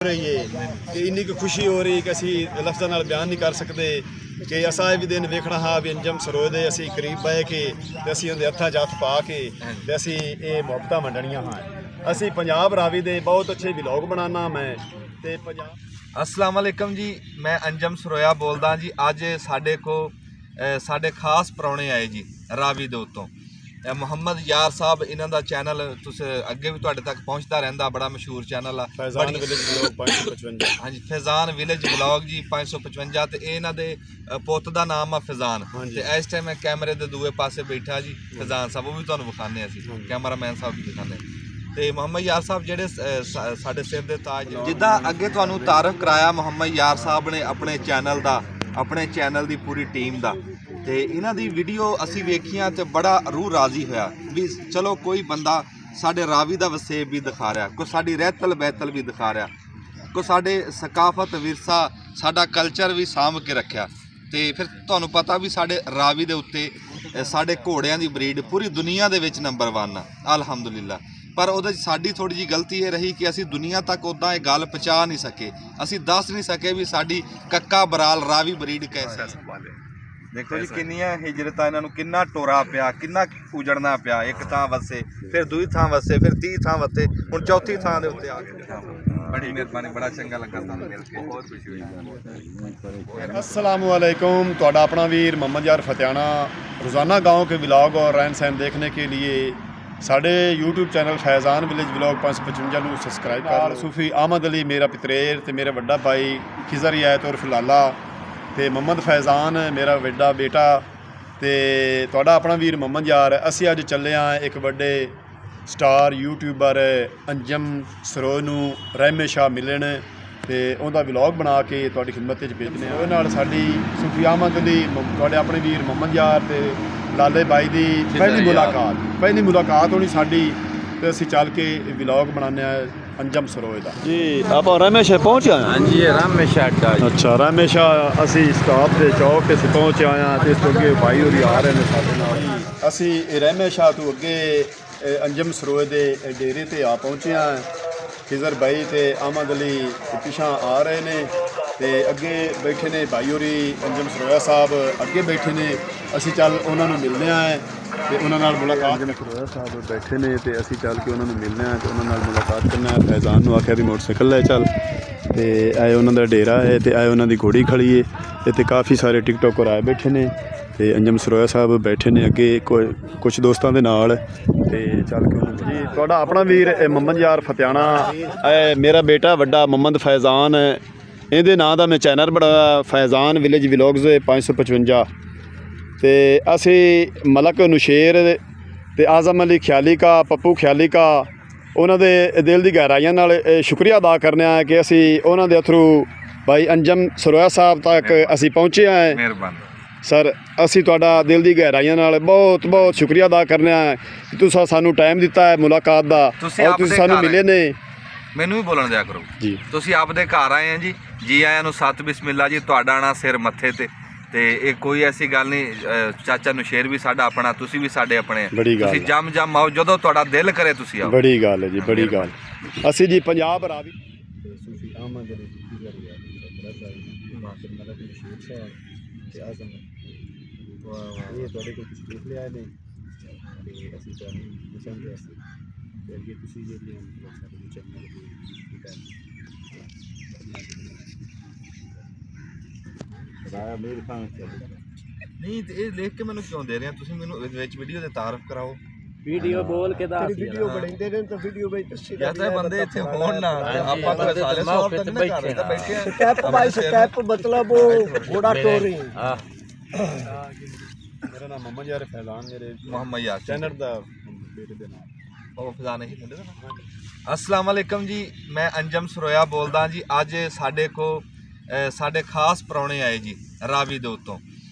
रही है कि इन्नी की खुशी हो रही कि असी लफ्ज़ां नाल बयान नहीं कर सकते कि असा भी दिन वेखना हा भी अंजम सरोए दे असी करीब बह के ते असी उहदे हत्थां 'च हत्थ पा के ते असी ये मुहब्बतां वंडणियां हां। असी पंजाब रावी दे बहुत अच्छे व्लॉग बनाना मैं ते पंजाब। अस्सलाम वालेकुम जी, मैं अंजम सरोया बोलदा जी। अज साडे को साडे खास परौणे आए जी रावी दे उत्तों। मुहम्मद यार साहब इन्हां दा चैनल तुस अगे भी तुहाडे तक पहुँचता रहिंदा, बड़ा मशहूर चैनल आ फैज़ान विलेज व्लॉग 555। हाँ जी, फैज़ान विलेज व्लॉग जी 555 ते इन्हां दे पुत्त दा नाम आ फैज़ान। ते इस टाइम मैं कैमरे दे दूए पासे बैठा जी फैज़ान साहब, वो भी तुहानूं विखाने असीं, कैमरामैन साहब भी दिखाने। ते मुहम्मद यार साहब जेहड़े साडे सिर दे ताज, जिद्दां अगे तुहानूं तारफ कराया मुहम्मद यार साहब ने अपने चैनल दा, अपने चैनल दी पूरी टीम दा। ते इन्हां दी वीडियो असीं वेखियां ते बड़ा रूह राजी होया भी चलो कोई बंदा साडे रावी दा वसेब भी दिखा रहा, कोई साडी रहतल बहतल भी दिखा रहा, कोई साडे सकाफत विरसा साडा कल्चर भी सांभ के रखिया। ते फिर तुहानूं पता भी साडे रावी दे उत्ते साडे घोड़ियां दी ब्रीड पूरी दुनिया दे विच नंबर 1 आ अल्हम्दुलिल्लाह। पर ਉਹਦੇ ਸਾਡੀ ਥੋੜੀ ਜੀ ਗਲਤੀ ਇਹ ਰਹੀ ਕਿ ਅਸੀਂ ਦੁਨੀਆ ਤੱਕ ਉਦਾਂ ਇਹ ਗੱਲ ਪਹੁੰਚਾ ਨਹੀਂ ਸਕੇ, ਅਸੀਂ ਦੱਸ ਨਹੀਂ ਸਕੇ ਵੀ ਸਾਡੀ ਕੱਕਾ ਬਰਾਲ ਰਾਵੀ ਬਰੀਡ ਕੈਸੇ ਸੰਭਾਲੇ। ਦੇਖੋ ਜੀ ਕਿੰਨੀਆਂ ਹਿਜਰਤਾਂ ਇਹਨਾਂ ਨੂੰ, ਕਿੰਨਾ ਟੋਰਾ ਪਿਆ, ਕਿੰਨਾ ਉਜੜਨਾ ਪਿਆ। ਇੱਕ ਥਾਂ ਵਸੇ, ਫਿਰ ਦੂਜੀ ਥਾਂ ਵਸੇ, ਫਿਰ 30 ਥਾਂ ਵਸੇ, ਹੁਣ ਚੌਥੀ ਥਾਂ ਦੇ ਉੱਤੇ ਆ ਗਏ। ਬੜੀ ਮਿਹਰਬਾਨੀ, ਬੜਾ ਚੰਗਾ ਲੱਗਾ ਤੁਹਾਨੂੰ ਮਿਲ ਕੇ, ਬਹੁਤ ਖੁਸ਼ੀ ਹੋਈ। अस्सलाम वालेकुम, ਤੁਹਾਡਾ अपना वीर मोहम्मद यार फतेहाना रोज़ाना गाँव के व्लॉग और रहन सहन देखने के लिए साढ़े YouTube channel Faizan village vlog 555 ਨੂੰ सब्सक्राइब कर। सूफी अहमद अली मेरा पितरेर ते मेरा वड्डा भाई खिज़र रियायत और फिलाला ते मोहम्मद फैज़ान मेरा वड्डा बेटा ते ਤੁਹਾਡਾ अपना वीर मोहम्मद यार। ਅਸੀਂ ਅੱਜ ਚੱਲੇ ਹਾਂ ਇੱਕ ਵੱਡੇ ਸਟਾਰ ਯੂਟਿਊਬਰ ਅੰਜਮ ਸਰੋਏ ਨੂੰ ਰਹਿਮੇ ਸ਼ਾਹ ਮਿਲਣ ਤੇ ਉਹਦਾ ਵਲੌਗ ਬਣਾ ਕੇ ਤੁਹਾਡੀ ਖਿਦਮਤ ਵਿੱਚ ਭੇਜਨੇ ਆ। ਉਹਦੇ ਨਾਲ ਸਾਡੀ ਸੂਫੀ ਅਹਿਮਦ ਅਲੀ ਤੁਹਾਡੇ ਆਪਣੇ ਵੀਰ ਮੁਹੰਮਦ ਯਾਰ ਤੇ ਲਾਲੇ ਬਾਈ ਦੀ ਪਹਿਲੀ ਮੁਲਾਕਾਤ ਹੋਣੀ ਸਾਡੀ ਤੇ ਅਸੀਂ ਚੱਲ ਕੇ ਵਲੌਗ ਬਣਾਉਂਦੇ ਆ अंजम सरोए का जी। आप रमेश पहुँच आए? हाँ जी, रमेश अड्डा। अच्छा, रमेश असी स्टाफ के चौक से पहुँचे आए हैं तो इस तो अगे भाई होरी आ रहे हैं साढ़े नाल। असी रमेश तो अगे अंजम सरोए के डेरे ते आ पहुँचे हैं। खिज़र भाई ते अहमद अली पिछा आ रहे हैं ते अगे बैठे ने भाई होरी अंजम सरोया साहब अगे बैठे ने। असी चल उन्होंने मिलने आए तो उन्होंने मुलाकात। अंजम सरोया साहब बैठे ने तो असी चल के उन्होंने मिलने आए तो उन्होंने मुलाकात करना है। फैज़ान नूं आख्या भी मोटरसाइकिल ले चल तो आए उन्होंने डेरा है तो आए उन्होंने घोड़ी खड़ी है तो काफ़ी सारे टिकटॉकर आए बैठे ने ते अंजम सरोया साहब बैठे ने अगे कुछ दोस्तों के नाल ते चल के जी। तुहाडा अपना वीर मोहम्मद यार फतेहाना, मेरा बेटा वड्डा मोहम्मद फैज़ान, ਇਹਦੇ ਨਾਂ ਦਾ मैं चैनल बनाया फैज़ान विलेज व्लॉग्स 555 ਤੇ ਅਸੀਂ ਮਲਕ ਨੁਸ਼ੇਰ ਤੇ ਆਜ਼ਮ ਅਲੀ ਖਿਆਲੀ ਕਾ, ਪੱਪੂ ਖਿਆਲੀ ਕਾ, ਉਹਨਾਂ ਦੇ ਦਿਲ ਦੀ ਗਹਿਰਾਈਆਂ ਨਾਲ ਸ਼ੁਕਰੀਆ ਅਦਾ ਕਰਨੇ ਆ ਕਿ ਅਸੀਂ ਉਹਨਾਂ ਦੇ ਥਰੂ ਭਾਈ ਅੰਜਮ ਸरोया ਸਾਹਿਬ ਤੱਕ ਅਸੀਂ ਪਹੁੰਚੇ ਆਏ। ਮਿਹਰਬਾਨੀ ਸਰ, ਅਸੀਂ ਤੁਹਾਡਾ ਦਿਲ ਦੀ ਗਹਿਰਾਈਆਂ ਨਾਲ ਬਹੁਤ ਬਹੁਤ ਸ਼ੁਕਰੀਆ ਅਦਾ ਕਰਨੇ ਆ ਕਿ ਤੁਸੀਂ ਸਾਨੂੰ ਟਾਈਮ ਦਿੱਤਾ ਹੈ ਮੁਲਾਕਾਤ ਦਾ ਔਰ ਤੁਸੀਂ ਸਾਨੂੰ ਮਿਲੇ ਨੇ। ਮੈਨੂੰ ਵੀ ਬੋਲਣ ਦਿਆ ਕਰੋ ਜੀ। ਤੁਸੀਂ ਆਪਦੇ ਘਰ ਆਏ ਆ ਜੀ ਆਇਆਂ ਨੂੰ, ਸਤ ਬਿਸਮਿਲ੍ਲਾ ਜੀ। ਤੁਹਾਡਾ ਆਉਣਾ ਸਿਰ ਮੱਥੇ ਤੇ ਇਹ ਕੋਈ ਐਸੀ ਗੱਲ ਨਹੀਂ। ਚਾਚਾ ਨੁਸ਼ੇਰ ਵੀ ਸਾਡਾ ਆਪਣਾ, ਤੁਸੀਂ ਵੀ ਸਾਡੇ ਆਪਣੇ। ਤੁਸੀਂ ਜਮ ਆਓ, ਜਦੋਂ ਤੁਹਾਡਾ ਦਿਲ ਕਰੇ ਤੁਸੀਂ ਆਓ। ਬੜੀ ਗੱਲ ਹੈ ਜੀ, ਬੜੀ ਗੱਲ। ਅਸੀਂ ਜੀ ਪੰਜਾਬ ਰਾਵੀ ਸੂਫੀ ਅਹਿਮਦ ਅਲੀ ਇਹ ਤੁਹਾਡੇ ਕੋਲ ਕੁਝ ਦੇਖ ਲਿਆ ਨੇ ਤੇ ਅਸੀਂ ਤੁਹਾਨੂੰ ਦੱਸਾਂਗੇ ਵਾਸਤੇ ਤੇ ਅੱਗੇ ਤੁਸੀਂ ਜਿਹੜੀ ਸਾਡੇ ਚੈਨਲ ਨਹੀਂ ਤੇ ਇਹ ਲਿਖ ਕੇ ਮੈਨੂੰ ਕਿਉਂ ਦੇ ਰਹੇ ਆ ਤੁਸੀਂ? ਮੈਨੂੰ ਵਿੱਚ ਵੀਡੀਓ ਦੇ ਤਾਰਫ ਕਰਾਓ। ਵੀਡੀਓ ਬੋਲ ਕੇ ਦੱਸ ਵੀਡੀਓ ਬਣਾਉਂਦੇ ਨੇ ਤਾਂ ਵੀਡੀਓ ਵਿੱਚ ਦੱਸੀ ਜਾਂ ਤਾਂ ਬੰਦੇ ਇੱਥੇ ਹੋਣ ਨਾ, ਆਪਾਂ ਤਾਂ ਸਾਰੇ ਸੌਫਟ ਤੱਕ ਨਾ ਕਰ ਰਹੇ ਤਾਂ ਬੈਠੇ ਆ। ਸਟੈਪ ਬਾਈ ਸਟੈਪ ਮਤਲਬ ਉਹ ਘੋੜਾ ਟੋਰੀ। ਹਾਂ, ਮੇਰਾ ਨਾਮ ਮੁਹੰਮਦ ਯਾਰ फैज़ान, ਮੇਰੇ ਮੁਹੰਮਦ ਯਾਰ ਚੈਨਲ ਦਾ ਬੇਟੇ ਦੇ ਨਾਮ ਉਹ ਫਜ਼ਾਨ ਹੀ ਮੁੰਡੇ ਦਾ। अस्सलाम वालेकुम जी, मैं अंजम सरोया बोलदा जी। अज साडे को साडे खास परौणे आए जी रावी दे उत्तों।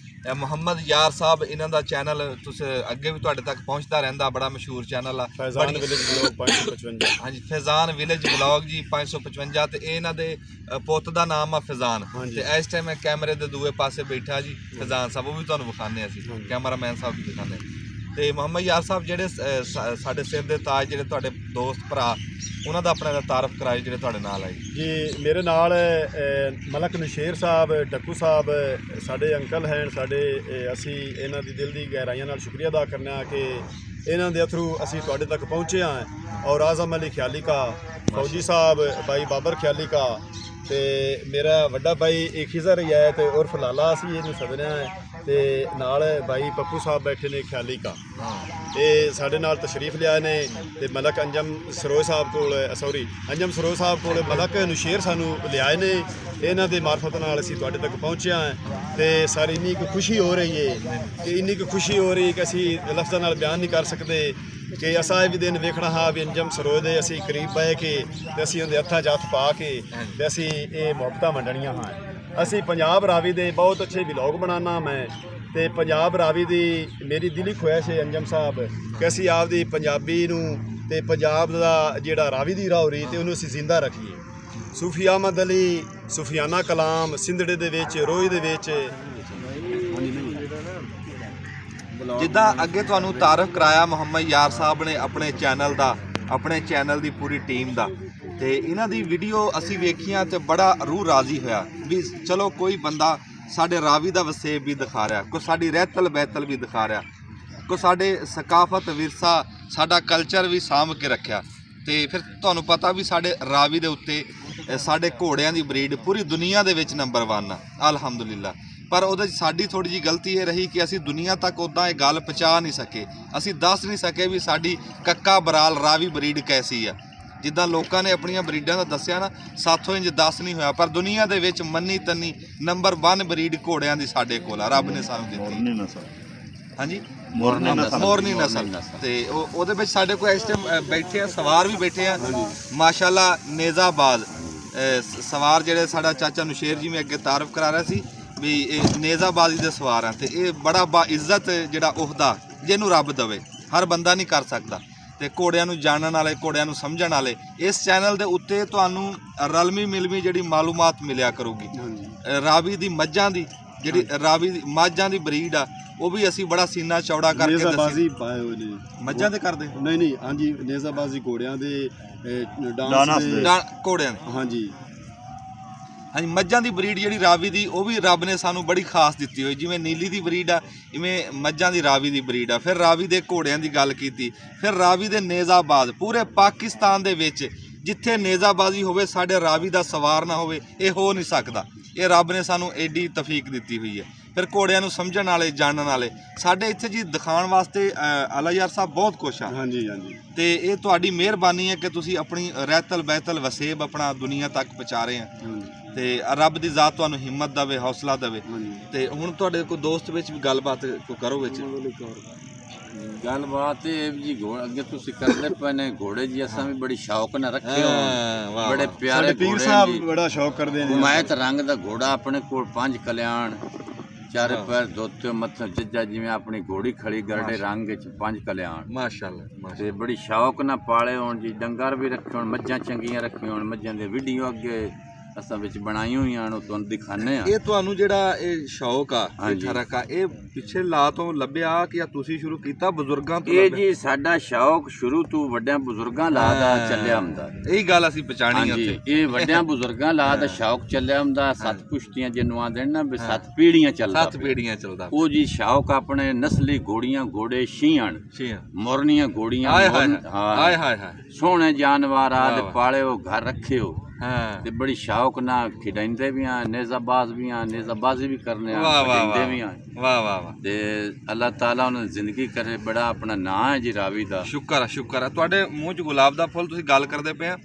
मुहम्मद यार साहब इन्हां दा चैनल तुस अगे भी तुहाडे तक पहुँचता रहिंदा, बड़ा मशहूर चैनल आ फैज़ान विलेज व्लॉग 555। हाँ जी, फैज़ान विलेज व्लॉग जी 555 ते इन्हां दे पुत्त दा नाम आ फैज़ान। ते इस टाइम मैं कैमरे दे दूए पासे बैठा जी फैज़ान साहब, वो भी तुहानूं विखाने असीं, कैमरामैन साहब भी दिखाने। ਤੇ ਮੁਹੰਮਦ ਯਾਰ ਸਾਹਿਬ ਜਿਹੜੇ ਸਾਡੇ ਸਿਰ ਦੇ ਤਾਜ, ਜਿਹੜੇ ਤੁਹਾਡੇ ਦੋਸਤ ਭਰਾ, ਉਹਨਾਂ ਦਾ ਆਪਣਾ ਤਾਰਫ ਕਰਾਏ ਜਿਹੜੇ ਤੁਹਾਡੇ ਨਾਲ ਆਏ ਜੀ। ਮੇਰੇ ਨਾਲ ਮਲਕ ਨਸ਼ੇਰ ਸਾਹਿਬ, ਡੱਕੂ ਸਾਹਿਬ ਸਾਡੇ ਅੰਕਲ ਹਨ ਸਾਡੇ। ਅਸੀਂ ਇਹਨਾਂ ਦੀ ਦਿਲ ਦੀ ਗਹਿਰਾਈਆਂ ਨਾਲ ਸ਼ੁਕਰੀਆ ਅਦਾ ਕਰਨਾ ਕਿ ਇਹਨਾਂ ਦੇ ਥਰੂ ਅਸੀਂ ਤੁਹਾਡੇ ਤੱਕ ਪਹੁੰਚੇ ਹਾਂ। ਔਰ ਆਜ਼ਮ ਅਲੀ ਖਿਆਲੀ ਕਾ, ਫੌਜੀ ਸਾਹਿਬ, ਭਾਈ ਬਾਬਰ ਖਿਆਲੀ ਕਾ, ਤੇ ਮੇਰਾ ਵੱਡਾ ਭਾਈ ਖਿਜ਼ਰ ਰਿਆਇਤ ਉਰਫ ਲਾਲਾ, ਅਸੀਂ ਇਹਨੂੰ ਸੱਦਣਾ ਹੈ। ਤੇ ਨਾਲ ਭਾਈ ਪੱਪੂ ਸਾਹਿਬ ਬੈਠੇ ਨੇ ਖਿਆਲੀ ਕਾ, ਇਹ ਸਾਡੇ ਨਾਲ ਤਸ਼ਰੀਫ ਲਿਆਏ ਨੇ। ਤੇ ਮਲਕ ਅੰਜਮ ਸਰੋਜ ਸਾਹਿਬ ਕੋਲ, ਅੰਜਮ ਸਰੋਜ ਸਾਹਿਬ ਕੋਲ ਮਲਕ ਨਸ਼ੇਰ ਸਾਨੂੰ ਲਿਆਏ ਨੇ। ਇਹਨਾਂ ਦੇ ਮਾਰਫਤ ਨਾਲ ਅਸੀਂ ਤੁਹਾਡੇ ਤੱਕ ਪਹੁੰਚੇ ਹਾਂ। ਤੇ ਸਾਰੀ ਇੰਨੀ ਕੁ ਖੁਸ਼ੀ ਹੋ ਰਹੀ ਹੈ ਕਿ ਇੰਨੀ ਕੁ ਖੁਸ਼ੀ ਹੋ ਰਹੀ ਕਿ ਅਸੀਂ ਲਫ਼ਜ਼ਾਂ ਨਾਲ ਬਿਆਨ ਨਹੀਂ ਕਰ ਸਕਦੇ ਕਿ ਅਸਾਂ ਇਹ ਵੀ ਦਿਨ ਵੇਖਣਾ ਹਾਂ ਵੀ ਅੰਜਮ ਸਰੋਜ ਦੇ ਅਸੀਂ ਕਰੀਬ ਬਹਿ ਕੇ ਤੇ ਅਸੀਂ ਉਹਦੇ ਹੱਥਾਂ 'ਚ ਹੱਥ ਪਾ ਕੇ ਤੇ ਅਸੀਂ ਇਹ ਮੁਹੱਬਤਾਂ ਵੰਡਣੀਆਂ ਹਾਂ। ਅਸੀਂ ਪੰਜਾਬ ਰਾਵੀ ਦੇ ਬਹੁਤ ਅੱਛੇ ਵਲੌਗ ਬਣਾਉਣਾ ਮੈਂ, ਤੇ ਪੰਜਾਬ ਰਾਵੀ ਦੀ ਮੇਰੀ ਦਿਲੀ ਖੁਆਇਸ਼ ਹੈ ਅੰਜਮ ਸਾਹਿਬ ਕਿ ਅਸੀਂ ਆਪਦੀ ਪੰਜਾਬੀ ਨੂੰ ਤੇ ਪੰਜਾਬ ਦਾ ਜਿਹੜਾ ਰਾਵੀ ਦੀ ਰਾਹਰੀ ਤੇ ਉਹਨੂੰ ਅਸੀਂ ਜ਼ਿੰਦਾ ਰੱਖੀਏ। ਸੂਫੀ ਅਹਿਮਦ ਅਲੀ, ਸੂਫੀਆਨਾ ਕਲਾਮ ਸਿੰਧੜੇ ਦੇ ਵਿੱਚ, ਰੋਈ ਦੇ ਵਿੱਚ। ਜਿੱਦਾਂ ਅੱਗੇ ਤੁਹਾਨੂੰ ਤਾਰਫ ਕਰਾਇਆ ਮੁਹੰਮਦ ਯਾਰ ਸਾਹਿਬ ਨੇ ਆਪਣੇ ਚੈਨਲ ਦਾ, ਆਪਣੇ ਚੈਨਲ ਦੀ ਪੂਰੀ ਟੀਮ ਦਾ, ਤੇ ਇਹਨਾਂ ਦੀ ਵੀਡੀਓ ਅਸੀਂ ਵੇਖੀਆਂ ਤੇ ਬੜਾ ਰੂਹ ਰਾਜ਼ੀ ਹੋਇਆ ਵੀ ਚਲੋ ਕੋਈ ਬੰਦਾ ਸਾਡੇ ਰਾਵੀ ਦਾ ਵਸੇਬ ਵੀ ਦਿਖਾ ਰਿਹਾ, ਕੋਈ ਸਾਡੀ ਰਹਿਤਲ ਬਹਿਤਲ ਵੀ ਦਿਖਾ ਰਿਹਾ, ਕੋਈ ਸਾਡੇ ਸਕਾਫਤ ਵਿਰਸਾ ਸਾਡਾ ਕਲਚਰ ਵੀ ਸਾਂਭ ਕੇ ਰੱਖਿਆ। ਤੇ ਫਿਰ ਤੁਹਾਨੂੰ ਪਤਾ ਵੀ ਸਾਡੇ ਰਾਵੀ ਦੇ ਉੱਤੇ ਸਾਡੇ ਘੋੜਿਆਂ ਦੀ ਬਰੀਡ ਪੂਰੀ ਦੁਨੀਆ ਦੇ ਵਿੱਚ ਨੰਬਰ 1 ਆ ਅਲਹਮਦੁਲਿਲਾ। ਪਰ ਉਹਦੇ 'ਚ ਸਾਡੀ ਥੋੜ੍ਹੀ ਜਿਹੀ ਗਲਤੀ ਇਹ ਰਹੀ ਕਿ ਅਸੀਂ ਦੁਨੀਆ ਤੱਕ ਉੱਦਾਂ ਇਹ ਗੱਲ ਪਹੁੰਚਾ ਨਹੀਂ ਸਕੇ, ਅਸੀਂ ਦੱਸ ਨਹੀਂ ਸਕੇ ਵੀ ਸਾਡੀ ਕੱਕਾ ਬਰਾਲ ਰਾਵੀ ਬਰੀਡ ਕੈਸੀ ਆ। ਜਿੱਦਾਂ ਲੋਕਾਂ ਨੇ ਆਪਣੀਆਂ ਬਰੀਡਾਂ ਦਾ ਦੱਸਿਆ ਨਾ, ਸਾਥੋਂ ਇੰਜ ਦੱਸ ਨਹੀਂ ਹੋਇਆ, ਪਰ ਦੁਨੀਆ ਦੇ ਵਿੱਚ ਮੰਨੀ ਤੰਨੀ ਨੰਬਰ 1 ਬਰੀਡ ਘੋੜਿਆਂ ਦੀ ਸਾਡੇ ਕੋਲ ਆ, ਰੱਬ ਨੇ ਸਾਨੂੰ ਦਿੱਤੀ। ਹਾਂਜੀ, ਮੋਰਨੀ ਨਸਲ। ਤੇ ਉਹਦੇ ਵਿੱਚ ਸਾਡੇ ਕੋਲ ਇਸ ਟਾਈਮ ਬੈਠੇ ਆ, ਸਵਾਰ ਵੀ ਬੈਠੇ ਆ ਮਾਸ਼ਾਅੱਲਾ, ਨੇਜ਼ਾਬਾਜ਼ ਸਵਾਰ ਜਿਹੜੇ ਸਾਡਾ ਚਾਚਾ ਨੁਸ਼ੇਰ ਜੀ ਮੈਂ ਅੱਗੇ ਤਾਰਫ ਕਰਾ ਰਿਹਾ ਸੀ ਵੀ ਇਹ ਨੇਜ਼ਾਬਾਜ਼ੀ ਦੇ ਸਵਾਰ ਆ। ਤੇ ਇਹ ਬੜਾ ਬਾ ਇੱਜ਼ਤ ਜਿਹੜਾ ਅਹੁਦਾ ਜਿਹਨੂੰ ਰੱਬ ਦੇਵੇ, ਹਰ ਬੰਦਾ ਨਹੀਂ ਕਰ ਸਕਦਾ। ਤੇ ਘੋੜਿਆਂ ਨੂੰ ਜਾਣਨ ਵਾਲੇ, ਘੋੜਿਆਂ ਨੂੰ ਸਮਝਣ ਵਾਲੇ, ਇਸ ਚੈਨਲ ਦੇ ਉੱਤੇ ਤੁਹਾਨੂੰ ਰਲਮੀ ਮਿਲਵੀ ਜਿਹੜੀ ਮਾਲੂਮਾਤ ਮਿਲਿਆ ਕਰੂਗੀ। ਰਾਵੀ ਦੀ ਮੱਝਾਂ ਦੀ ਜਿਹੜੀ ਰਾਵੀ ਦੀ ਮਾਝਾਂ ਦੀ ਬਰੀਡ ਆ, ਉਹ ਵੀ ਅਸੀਂ ਬੜਾ ਸੀਨਾ ਚੌੜਾ ਕਰਕੇ ਨੇਜ਼ਾਬਾਜ਼ੀ ਪਾਏ ਹੋਏ ਨੇ ਮੱਝਾਂ ਦੇ ਕਰਦੇ। ਨਹੀਂ ਹਾਂਜੀ, ਨੇਜ਼ਾਬਾਜ਼ੀ ਘੋੜਿਆਂ ਦੇ ਡਾਂਸ ਦੇ ਘੋੜਿਆਂ ਹਾਂਜੀ ਹਾਂਜੀ। ਮੱਝਾਂ ਦੀ ਬਰੀਡ ਜਿਹੜੀ ਰਾਵੀ ਦੀ, ਉਹ ਵੀ ਰੱਬ ਨੇ ਸਾਨੂੰ ਬੜੀ ਖਾਸ ਦਿੱਤੀ ਹੋਈ। ਜਿਵੇਂ ਨੀਲੀ ਦੀ ਬਰੀਡ ਆ, ਇਵੇਂ ਮੱਝਾਂ ਦੀ ਰਾਵੀ ਦੀ ਬਰੀਡ ਆ। ਫਿਰ ਰਾਵੀ ਦੇ ਘੋੜਿਆਂ ਦੀ ਗੱਲ ਕੀਤੀ, ਫਿਰ ਰਾਵੀ ਦੇ ਨੇਜ਼ਾਬਾਜ਼। ਪੂਰੇ ਪਾਕਿਸਤਾਨ ਦੇ ਵਿੱਚ ਜਿੱਥੇ ਨੇਜ਼ਾਬਾਜ਼ੀ ਹੋਵੇ, ਸਾਡੇ ਰਾਵੀ ਦਾ ਸਵਾਰ ਨਾ ਹੋਵੇ, ਇਹ ਹੋ ਨਹੀਂ ਸਕਦਾ। ਇਹ ਰੱਬ ਨੇ ਸਾਨੂੰ ਐਡੀ ਤੌਫੀਕ ਦਿੱਤੀ ਹੋਈ ਹੈ। ਫਿਰ ਘੋੜਿਆਂ ਨੂੰ ਸਮਝਣ ਵਾਲੇ, ਜਾਣਨ ਵਾਲੇ ਸਾਡੇ ਇੱਥੇ ਜੀ ਦਿਖਾਉਣ ਵਾਸਤੇ ਆਲਾ ਯਾਰ ਸਾਹਿਬ ਬਹੁਤ ਕੁਛ ਆ। ਹਾਂਜੀ। ਤੇ ਇਹ ਤੁਹਾਡੀ ਮਿਹਰਬਾਨੀ ਹੈ ਕਿ ਤੁਸੀਂ ਆਪਣੀ ਰਹਿਤਲ ਬਹਿਤਲ ਵਸੇਬ ਆਪਣਾ ਦੁਨੀਆ ਤੱਕ ਪਹੁੰਚਾ ਰਹੇ ਆ। ਤੇ ਰੱਬ ਦੀ ਜ਼ਾਤ ਤੁਹਾਨੂੰ ਹਿੰਮਤ ਦੇਵੇ, ਹੌਸਲਾ ਦੇਵੇ। ਤੇ ਹੁਣ ਤੁਹਾਡੇ ਕੋਈ ਦੋਸਤ ਵਿੱਚ ਵੀ ਗੱਲਬਾਤ ਕਰੋ ਵਿੱਚ। ਗੱਲਬਾਤ ਇਹ ਜੀ ਅੱਗੇ ਤੁਸੀਂ ਕਰਦੇ ਪਏ ਨੇ ਘੋੜੇ ਜੀ, ਅਸਾਂ ਵੀ ਬੜੀ ਸ਼ੌਕ ਨਾਲ ਰੱਖੇ ਹੋ, ਬੜੇ ਪਿਆਰੇ ਪੀਰ ਸਾਹਿਬ ਬੜਾ ਸ਼ੌਕ ਕਰਦੇ ਨੇ। ਹੁਮਾਇਤ ਰੰਗ ਦਾ ਘੋੜਾ ਆਪਣੇ ਕੋਲ 5 ਕਲਿਆਣ, 4 ਪੈਰ ਧੋਤੇ ਮੱਥੇ ਜੱਜਾ, ਜਿਵੇਂ ਆਪਣੀ ਘੋੜੀ ਖੜੀ ਗਰਡੇ ਰੰਗ ਵਿੱਚ 5 ਕਲਿਆਣ ਮਾਸ਼ਾਅੱਲਾ। ਤੇ ਬੜੀ ਸ਼ੌਕ ਨਾਲ ਪਾਲੇ ਹੋਣ ਜੀ। ਡੰਗਰ ਵੀ ਰੱਖੇ ਹੋਣ, ਮੱਝਾਂ ਚੰਗੀਆਂ ਰੱਖੀਆਂ ਹੋਣ, ਮੱਝਾਂ ਦੇ ਵੀਡੀਓ ਅੱਗੇ ਅਸਾਂ ਵਿੱਚ ਬਣਾਈਆਂ ਹੋਈਆਂ ਉਹ ਤੁਹਾਨੂੰ ਦਿਖਾਣੇ ਆ। ਇਹ ਤੁਹਾਨੂੰ ਜਿਹੜਾ ਇਹ ਸ਼ੌਕ ਆ, ਇਹ ਠਰਕ ਆ, ਇਹ ਪਿੱਛੇ ਲਾ ਤੋਂ ਲੱਭਿਆ ਕਿ ਤੁਸੀਂ ਸ਼ੁਰੂ ਕੀਤਾ ਬਜ਼ੁਰਗਾਂ ਤੋਂ? ਇਹ ਜੀ ਸਾਡਾ ਸ਼ੌਕ ਸ਼ੁਰੂ ਤੋਂ ਵੱਡਿਆਂ ਬਜ਼ੁਰਗਾਂ ਲਾ ਦਾ ਚੱਲਿਆ ਹੁੰਦਾ। ਇਹੀ ਗੱਲ ਅਸੀਂ ਪਛਾਣੀ ਉੱਥੇ। ਇਹ ਵੱਡਿਆਂ ਬਜ਼ੁਰਗਾਂ ਲਾ ਦਾ ਸ਼ੌਕ ਚੱਲਿਆ ਹੁੰਦਾ। 7 ਪੁਸ਼ਤੀਆਂ ਜਿਹਨੂੰ ਆਂਦੇ ਨੇ ਨਾ ਵੀ 7 ਪੀੜ੍ਹੀਆਂ ਚੱਲਦਾ, 7 ਪੀੜ੍ਹੀਆਂ ਚੱਲਦਾ ਉਹ ਜੀ ਸ਼ੌਕ ਆਪਣੇ ਨਸਲੀ ਘੋੜੀਆਂ, ਘੋੜੇ ਛੀਹਣ, ਮੁਰਨੀਆਂ ਘੋੜੀਆਂ, ਹਾਏ ਹਾਏ ਸੋਹਣੇ ਜਾਨਵਰ ਆ ਦੇ ਪਾਲੇ ਉਹ ਘਰ ਰੱਖੇ ਹੋ। ਹਾਂ, ਤੇ ਬੜੀ ਸ਼ੌਕ ਨਾਲ ਖਿਡਾਉਂਦੇ ਵੀ ਆ, ਨੇਜ਼ਾਬਾਜ਼ ਵੀ ਆ, ਨੇਜ਼ਾਬਾਜ਼ੀ ਵੀ ਕਰਨੇ ਆ, ਖਿਡਾਉਂਦੇ ਵੀ ਆ। ਵਾਹ ਵਾਹ ਵਾਹ। ਤੇ ਅੱਲਾਹ ਤਾਲਾ ਉਹਨਾਂ ਦੀ ਜ਼ਿੰਦਗੀ ਕਰੇ। ਬੜਾ ਆਪਣਾ ਨਾਂ ਹੈ ਜੀ ਰਾਵੀ ਦਾ। ਸ਼ੁਕਰ ਆ। ਤੁਹਾਡੇ ਮੂੰਹ 'ਚ ਗੁਲਾਬ ਦਾ ਫੁੱਲ ਤੁਸੀਂ ਗੱਲ ਕਰਦੇ ਪਏ ਆ।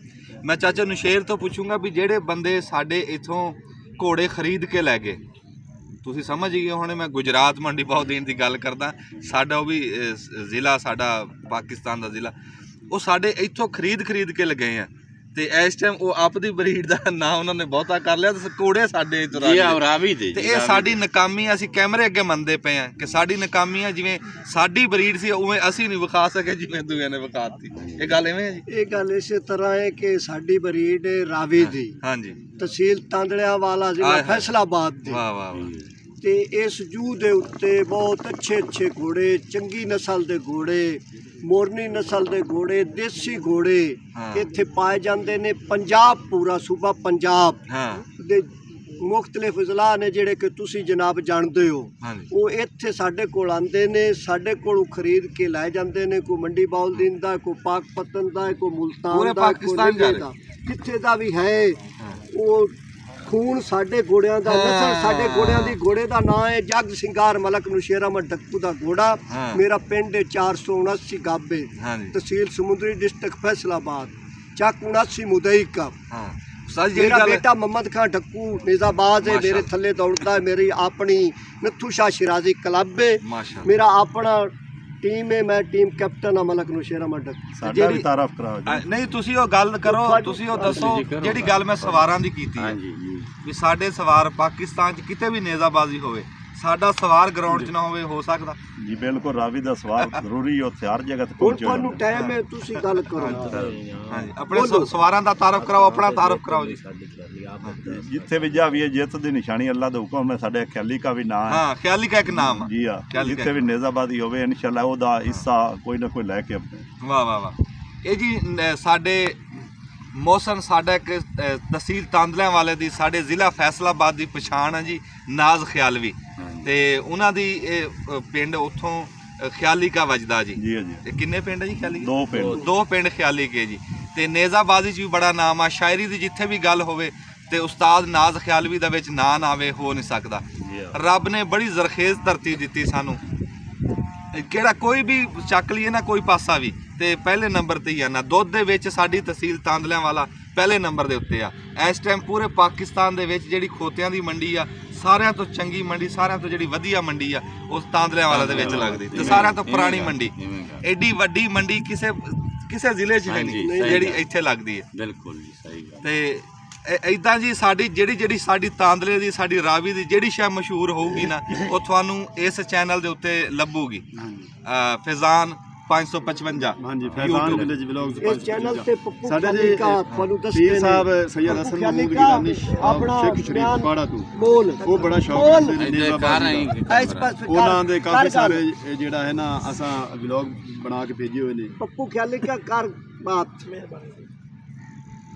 ਮੈਂ ਚਾਚਾ ਨੁਸ਼ੇਰ ਤੋਂ ਪੁੱਛੂੰਗਾ ਵੀ ਜਿਹੜੇ ਬੰਦੇ ਸਾਡੇ ਇਥੋਂ ਘੋੜੇ ਖਰੀਦ ਕੇ ਲੈ ਗਏ, ਤੁਸੀਂ ਸਮਝ ਗਏ ਹੋਣੇ ਮੈਂ ਗੁਜਰਾਤ ਮੰਡੀ ਬਹੁਦੀਨ ਦੀ ਗੱਲ ਕਰਦਾ, ਸਾਡਾ ਉਹ ਵੀ ਜ਼ਿਲ੍ਹਾ, ਸਾਡਾ ਪਾਕਿਸਤਾਨ ਦਾ ਜ਼ਿਲ੍ਹਾ, ਉਹ ਸਾਡੇ ਇੱਥੋਂ ਖਰੀਦ ਕੇ ਲਗਾਏ ਆ। ਤੇ ਇਸ ਟਾਈਮ ਉਹ ਆਪਦੀ ਬਰੀਡ ਦਾ ਨਾਂ ਉਹਨਾਂ ਨੇ ਬਹੁਤਾ ਕਰ ਲਿਆ, ਤੇ ਘੋੜੇ ਸਾਡੇ ਇੱਥੋਂ ਰਾਵੀ ਦੇ। ਤੇ ਇਹ ਸਾਡੀ ਨਾਕਾਮੀ, ਅਸੀਂ ਕੈਮਰੇ ਅੱਗੇ ਮੰਨਦੇ ਪਏ ਆ ਕਿ ਸਾਡੀ ਨਾਕਾਮੀ ਆ। ਜਿਵੇਂ ਸਾਡੀ ਬਰੀਡ ਸੀ ਉਵੇਂ ਅਸੀਂ ਨਹੀਂ ਵਿਖਾ ਸਕੇ ਜਿਵੇਂ ਦੂਜਿਆਂ ਨੇ ਵਿਖਾਤੀ। ਇਹ ਗੱਲ ਐਵੇਂ ਹੈ ਜੀ? ਇਹ ਗੱਲ ਇਸੇ ਤਰ੍ਹਾਂ ਹੈ ਕਿ ਸਾਡੀ ਬਰੀਡ ਰਾਵੀ ਦੀ, ਹਾਂਜੀ, ਤਹਿਸੀਲ ਤਾਂਦੜਿਆ ਵਾਲਾ, ਜ਼ਿਲ੍ਹਾ ਫੈਸਲਾਬਾਦ ਦੀ। ਵਾਹ ਵਾਹ। ਤੇ ਇਸ ਜੂ ਦੇ ਉੱਤੇ ਬਹੁਤ ਅੱਛੇ ਘੋੜੇ, ਚੰਗੀ ਨਸਲ ਦੇ ਘੋੜੇ, ਮੋਰਨੀ ਨਸਲ ਦੇ ਘੋੜੇ, ਦੇਸੀ ਘੋੜੇ ਇੱਥੇ ਪਾਏ ਜਾਂਦੇ ਨੇ। ਪੰਜਾਬ ਪੂਰਾ ਸੂਬਾ ਪੰਜਾਬ ਦੇ ਮੁਖਤਲਿਫ ਅਜ਼ਲਾ ਨੇ ਜਿਹੜੇ ਕਿ ਤੁਸੀਂ ਜਨਾਬ ਜਾਣਦੇ ਹੋ, ਉਹ ਇੱਥੇ ਸਾਡੇ ਕੋਲ ਆਉਂਦੇ ਨੇ, ਸਾਡੇ ਕੋਲੋਂ ਖਰੀਦ ਕੇ ਲੈ ਜਾਂਦੇ ਨੇ। ਕੋਈ ਮੰਡੀ ਬਾਉਲਦੀਨ ਦਾ, ਕੋਈ ਪਾਕਪਤਨ ਦਾ, ਕੋਈ ਮੁਲਤਾਨ ਦਾ, ਕੋਈ ਨੀਲੇ ਦਾ, ਕਿੱਥੇ ਦਾ ਵੀ ਹੈ। ਉਹ ਖੂਨ ਸਾਡੇ ਘੋੜਿਆਂ ਦਾ, ਨਸਲ ਸਾਡੇ ਘੋੜਿਆਂ ਦੀ। ਘੋੜੇ ਦਾ ਨਾਂ ਹੈ ਜਗ ਸਿੰਗਾਰ ਮਲਕ ਨੁਸ਼ੇਰ ਅਹਿਮਦ ਡੱਕੂ ਦਾ ਘੋੜਾ। ਮੇਰਾ ਪਿੰਡ 479 ਗਾਬੇ, ਤਹਿਸੀਲ ਸਮੁੰਦਰੀ, ਡਿਸਟ੍ਰਿਕਟ ਫੈਸਲਾਬਾਦ, ਚੱਕ 79 ਮੁਦਈ का। मेरा बेटा मोहम्मद खान ढक्कू निजाबाद है, मेरे थले दौड़ता है। मेरी अपनी नथू शाह शिराजी क्लब है, मेरा अपना टीम है, मैं टीम कैप्टन हाँ मलक नौशेर अहमद ढक्कू। ਸਾਡਾ ਵੀ ਤਾਰਫ ਕਰਾਓ ਜੀ। ਨਹੀਂ ਤੁਸੀਂ ਉਹ ਗੱਲ ਕਰੋ, ਤੁਸੀਂ ਉਹ ਦੱਸੋ ਜਿਹੜੀ ਗੱਲ ਮੈਂ ਸਵਾਰਾਂ ਦੀ ਕੀਤੀ ਹੈ ਵੀ ਸਾਡੇ ਸਵਾਰ ਪਾਕਿਸਤਾਨ 'ਚ ਕਿਤੇ ਵੀ ਨੇਜ਼ਾਬਾਜ਼ੀ ਹੋਵੇ, ਸਾਡਾ ਸਵਾਰ ਗਰਾਊਂਡ 'ਚ ਨਾ ਹੋਵੇ, ਹੋ ਸਕਦਾ ਜੀ? ਬਿਲਕੁਲ, ਰਾਵੀ ਦਾ ਸਵਾਰ ਜ਼ਰੂਰੀ ਉੱਥੇ ਹਰ ਜਗ੍ਹਾ ਤੇ ਹੁਣ ਪਹੁੰਚੋ। ਤੁਹਾਨੂੰ ਟਾਈਮ ਹੈ, ਤੁਸੀਂ ਗੱਲ ਕਰੋ। ਹਾਂਜੀ, ਆਪਣੇ ਸਵਾਰਾਂ ਦਾ ਤਾਰਫ ਕਰਾਓ, ਆਪਣਾ ਤਾਰਫ ਕਰਾਓ ਜੀ। ਜਿੱਥੇ ਵੀ ਜਾਵੀਏ ਜਿੱਤ ਦੀ ਨਿਸ਼ਾਨੀ ਅੱਲਾ ਦਾ ਹੁਕਮ ਹੈ। ਸਾਡੇ ਖਿਆਲੀ ਦਾ ਵੀ ਨਾਮ ਹੈ। ਹਾਂ, ਖਿਆਲੀ ਦਾ ਇੱਕ ਨਾਮ ਹੈ ਜੀ ਹਾਂ। ਜਿੱਥੇ ਵੀ ਨੇਜ਼ਾਬਾਦੀ ਹੋਵੇ ਇਨਸ਼ਾਅੱਲਾ ਉਹਦਾ ਹਿੱਸਾ ਕੋਈ ਨਾ ਕੋਈ ਲੈ ਕੇ ਆਪਣੇ। ਵਾਹ ਵਾਹ ਵਾਹ। ਇਹ ਜੀ ਸਾਡੇ ਮੌਸਮ, ਸਾਡਾ ਇੱਕ ਤਹਿਸੀਲ ਤਾਂਦਲਿਆਂ ਵਾਲੇ ਦੀ, ਸਾਡੇ ਜ਼ਿਲ੍ਹਾ ਫੈਸਲਾਬਾਦ ਦੀ ਪਛਾਣ ਹੈ ਜੀ, ਨਾਜ਼ ਖਿਆਲਵੀ। ਤੇ ਉਹਨਾਂ ਦੀ ਇਹ ਪਿੰਡ ਉੱਥੋਂ ਖਿਆਲੀ ਕਾ ਵਜਦਾ ਜੀ। ਜੀ ਜੀ। ਤੇ ਕਿੰਨੇ ਪਿੰਡ ਹੈ ਜੀ ਖਿਆਲੀ? ਦੋ ਪਿੰਡ ਖਿਆਲੀ ਕੇ ਜੀ। ਤੇ ਨੇਜ਼ਾਬਾਜ਼ੀ 'ਚ ਵੀ ਬੜਾ ਨਾਮ ਆ। ਸ਼ਾਇਰੀ ਦੀ ਜਿੱਥੇ ਵੀ ਗੱਲ ਹੋਵੇ ਤੇ ਉਸਤਾਦ ਨਾਜ਼ ਖਿਆਲਵੀ ਦਾ ਵਿੱਚ ਨਾਂ ਨਾ ਆਵੇ, ਹੋ ਨਹੀਂ ਸਕਦਾ। ਰੱਬ ਨੇ ਬੜੀ ਜ਼ਰਖੇਜ਼ ਧਰਤੀ ਦਿੱਤੀ ਸਾਨੂੰ, ਕਿਹੜਾ ਕੋਈ ਵੀ ਚੱਕ ਲਈਏ ਨਾ, ਕੋਈ ਪਾਸਾ ਵੀ, ਤੇ ਪਹਿਲੇ ਨੰਬਰ ਤੇ ਹੀ ਆ ਨਾ। ਦੁੱਧ ਦੇ ਵਿੱਚ ਸਾਡੀ ਤਹਿਸੀਲ ਤਾਂਦਲਿਆਂ ਵਾਲਾ ਪਹਿਲੇ ਨੰਬਰ ਦੇ ਉੱਤੇ ਆ। ਇਸ ਟਾਈਮ ਪੂਰੇ ਪਾਕਿਸਤਾਨ ਦੇ ਵਿੱਚ ਜਿਹੜੀ ਖੋਤਿਆਂ ਦੀ ਮੰਡੀ ਆ, ਸਾਰਿਆਂ ਤੋਂ ਚੰਗੀ ਮੰਡੀ, ਸਾਰਿਆਂ ਤੋਂ ਜਿਹੜੀ ਵਧੀਆ ਮੰਡੀ ਆ, ਉਸ ਤਾਂਦਲਿਆਂ ਵਾਲਾ ਦੇ ਵਿੱਚ ਲੱਗਦੀ। ਤੇ ਸਾਰਿਆਂ ਤੋਂ ਪੁਰਾਣੀ ਮੰਡੀ, ਐਡੀ ਵੱਡੀ ਮੰਡੀ ਕਿਸੇ ਜ਼ਿਲ੍ਹੇ 'ਚ ਨਹੀਂ ਜਿਹੜੀ ਇੱਥੇ ਲੱਗਦੀ ਹੈ। ਬਿਲਕੁਲ ਜੀ, ਸਹੀ ਗੱਲ। ਤੇ ਇਦਾਂ ਜੀ ਸਾਡੀ ਜਿਹੜੀ ਸਾਡੀ ਤਾਂਦਲੇ ਦੀ, ਸਾਡੀ ਰਾਵੀ ਦੀ ਜਿਹੜੀ ਸ਼ੈ ਮਸ਼ਹੂਰ ਹੋਊਗੀ ਨਾ, ਉਹ ਤੁਹਾਨੂੰ ਇਸ ਚੈਨਲ ਦੇ ਉੱਤੇ ਲੱਭੂਗੀ। ਫੈਜ਼ਾਨ 555। ਹਾਂਜੀ, ਫੈਜ਼ਾਨ ਵਿਲੇਜ ਵਲੌਗਸ। ਇਸ ਚੈਨਲ ਤੇ ਪੱਪੂ ਸਾਡੇ ਖਾਲੀ ਕਾ ਤੁਹਾਨੂੰ ਦੱਸਦੇ ਪੀਰ ਨੇ ਸਾਹਿਬ ਸੈਯਦ ਹਸਨ ਮਹਿਮੂਦ ਕੀ ਦਾਨਿਸ਼ ਆਪਣਾ ਸ਼ੇਖ ਸ਼ਰੀਫ ਪਾੜਾ ਤੋਂ ਬੋਲ, ਉਹ ਬੜਾ ਸ਼ੌਕ ਕਰਦੇ ਨੇ ਨੇਜ਼ਾਬਾਜ਼ੀ ਦਾ। ਇਸ ਪਾਸੇ ਉਹਨਾਂ ਦੇ ਕਾਫੀ ਸਾਰੇ ਜਿਹੜਾ ਹੈ ਨਾ ਅਸਾਂ ਵਲੌਗ ਬਣਾ ਕੇ ਭੇਜੇ ਹੋਏ ਨੇ। ਪੱਪੂ ਖਾਲੀ ਕਾ ਕਰ ਬਾਤ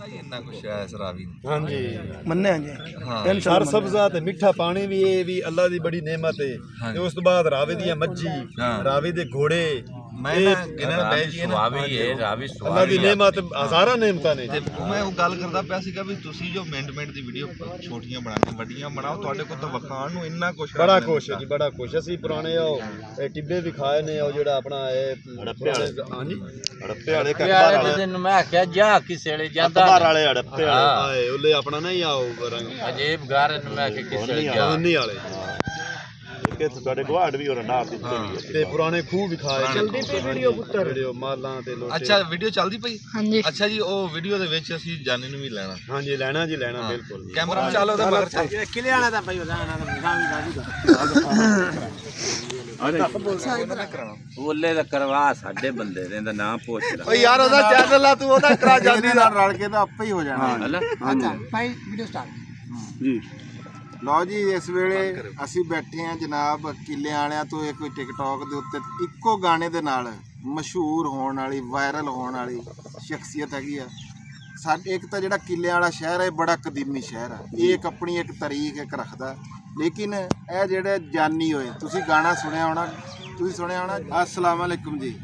ਇੰਨਾ ਕੁਛ ਹੈ ਇਸ ਰਾਵੀ ਨੂੰ। ਹਾਂਜੀ, ਮੰਨੇ ਹਾਂ ਜੀ। ਸਰ ਸਬਜ਼ਾ ਤੇ ਮਿੱਠਾ ਪਾਣੀ ਵੀ ਇਹ ਵੀ ਅੱਲਾ ਦੀ ਬੜੀ ਨੇਮਤ ਹੈ। ਤੇ ਉਸ ਤੋਂ ਬਾਅਦ ਰਾਵੀ ਦੀਆਂ ਮੱਝੀ, ਰਾਵੀ ਦੇ ਘੋੜੇ, ਮੈਂ ਇਹਨਾਂ ਬੈ ਜੀ ਅੱਲਾ ਦੀ ਨੇਮਤ, ਹਜ਼ਾਰਾਂ ਨੇਮਤਾਂ ਨੇ। ਤੇ ਮੈਂ ਉਹ ਗੱਲ ਕਰਦਾ ਪਿਆ ਸੀਗਾ ਵੀ ਤੁਸੀਂ ਜੋ ਮਿੰਟ ਦੀ ਵੀਡੀਓ ਛੋਟੀਆਂ ਬਣਾਉਂਦੇ, ਵੱਡੀਆਂ ਬਣਾਓ, ਤੁਹਾਡੇ ਕੋਲ ਤਾਂ ਵਿਖਾਉਣ ਨੂੰ ਇੰਨਾ ਕੁਛ ਬੜਾ ਖੁਸ਼ ਹੈ ਜੀ, ਬੜਾ ਖੁਸ਼। ਅਸੀਂ ਪੁਰਾਣੇ ਉਹ ਟਿੱਬੇ ਵੀ ਖਾਏ ਨੇ, ਉਹ ਜਿਹੜਾ ਆਪਣਾ ਇਹ ਹੜੱਪੇ ਵਾਲੇ, ਹਾਂਜੀ ਹੜੱਪੇ ਵਾਲੇ ਮੈਂ ਆਖਿਆ ਜਾ ਕਿਸੇ ਵੇਲੇ ਜਾਂਦਾ ਵਾਲੇ ਹੜੱਪੇ ਵਾਲੇ ਆਏ ਉਹਲੇ ਆਪਣਾ ਨਹੀਂ ਆਓ ਰੰਗ ਅਜੀਬ ਘਰ ਨੂੰ ਮੈਂ ਕਿਸੇ ਵੇਲੇ ਜਾ ਨਹੀਂ ਵਾਲੇ ਕਿ ਤੁਹਾਡੇ ਗਵਾੜ ਵੀ ਹੋਰ ਨਾਪ ਦਿੱਤੇ ਵੀ ਤੇ ਪੁਰਾਣੇ ਖੂਹ ਵੀ ਖਾਏ। ਜਲਦੀ ਤੇ ਵੀਡੀਓ ਪੁੱਤਰ ਵੀਡੀਓ ਮਾਲਾਂ ਤੇ ਲੋਟੇ। ਅੱਛਾ, ਵੀਡੀਓ ਚੱਲਦੀ ਪਈ? ਹਾਂਜੀ। ਅੱਛਾ ਜੀ, ਉਹ ਵੀਡੀਓ ਦੇ ਵਿੱਚ ਅਸੀਂ ਜਾਨੀ ਨੂੰ ਵੀ ਲੈਣਾ। ਹਾਂਜੀ, ਲੈਣਾ ਜੀ, ਲੈਣਾ ਬਿਲਕੁਲ। ਕੈਮਰਾ ਚਾਲੋ ਉਹਦੇ ਮਗਰ ਚੱਲ। ਕਿਲੇ ਵਾਲਾ ਦਾ ਭਾਈ ਉਹਦਾ ਬੋਲੇ ਦਾ ਕਰਵਾ ਸਾਡੇ ਬੰਦੇ ਨੇ ਦਾ ਨਾਮ ਪੁੱਛ ਲੈ। ਓ ਯਾਰ ਉਹਦਾ ਚੈਨਲ ਆ, ਤੂੰ ਉਹਦਾ ਕਰਾ ਜਾਂਦੀ ਨਾਲ ਰਲ ਕੇ ਤਾਂ ਆਪੇ ਹੀ ਹੋ ਜਾਣਾ। ਅੱਛਾ ਭਾਈ ਵੀਡੀਓ ਸਟਾਰਟ ਜੀ। ਲਓ ਜੀ, ਇਸ ਵੇਲੇ ਅਸੀਂ ਬੈਠੇ ਹਾਂ ਜਨਾਬ ਕਿੱਲੇ ਵਾਲਿਆਂ ਤੋਂ। ਇਹ ਕੋਈ ਟਿਕਟੌਕ ਦੇ ਉੱਤੇ ਇੱਕੋ ਗਾਣੇ ਦੇ ਨਾਲ ਮਸ਼ਹੂਰ ਹੋਣ ਵਾਲੀ, ਵਾਇਰਲ ਹੋਣ ਵਾਲੀ ਸ਼ਖਸੀਅਤ ਹੈਗੀ ਆ। ਸਾਡੇ ਇੱਕ ਤਾਂ ਜਿਹੜਾ ਕਿੱਲੇ ਵਾਲਾ ਸ਼ਹਿਰ ਹੈ, ਬੜਾ ਕਦੀਮੀ ਸ਼ਹਿਰ ਆ। ਇਹ ਇੱਕ ਆਪਣੀ ਇੱਕ ਤਾਰੀਖ ਇੱਕ ਰੱਖਦਾ। ਲੇਕਿਨ ਇਹ ਜਿਹੜੇ ਜਾਨੀ ਹੋਏ, ਤੁਸੀਂ ਗਾਣਾ ਸੁਣਿਆ ਹੋਣਾ, ਅਸਲਾਮ ਅਲੈਕੁਮ ਜੀ,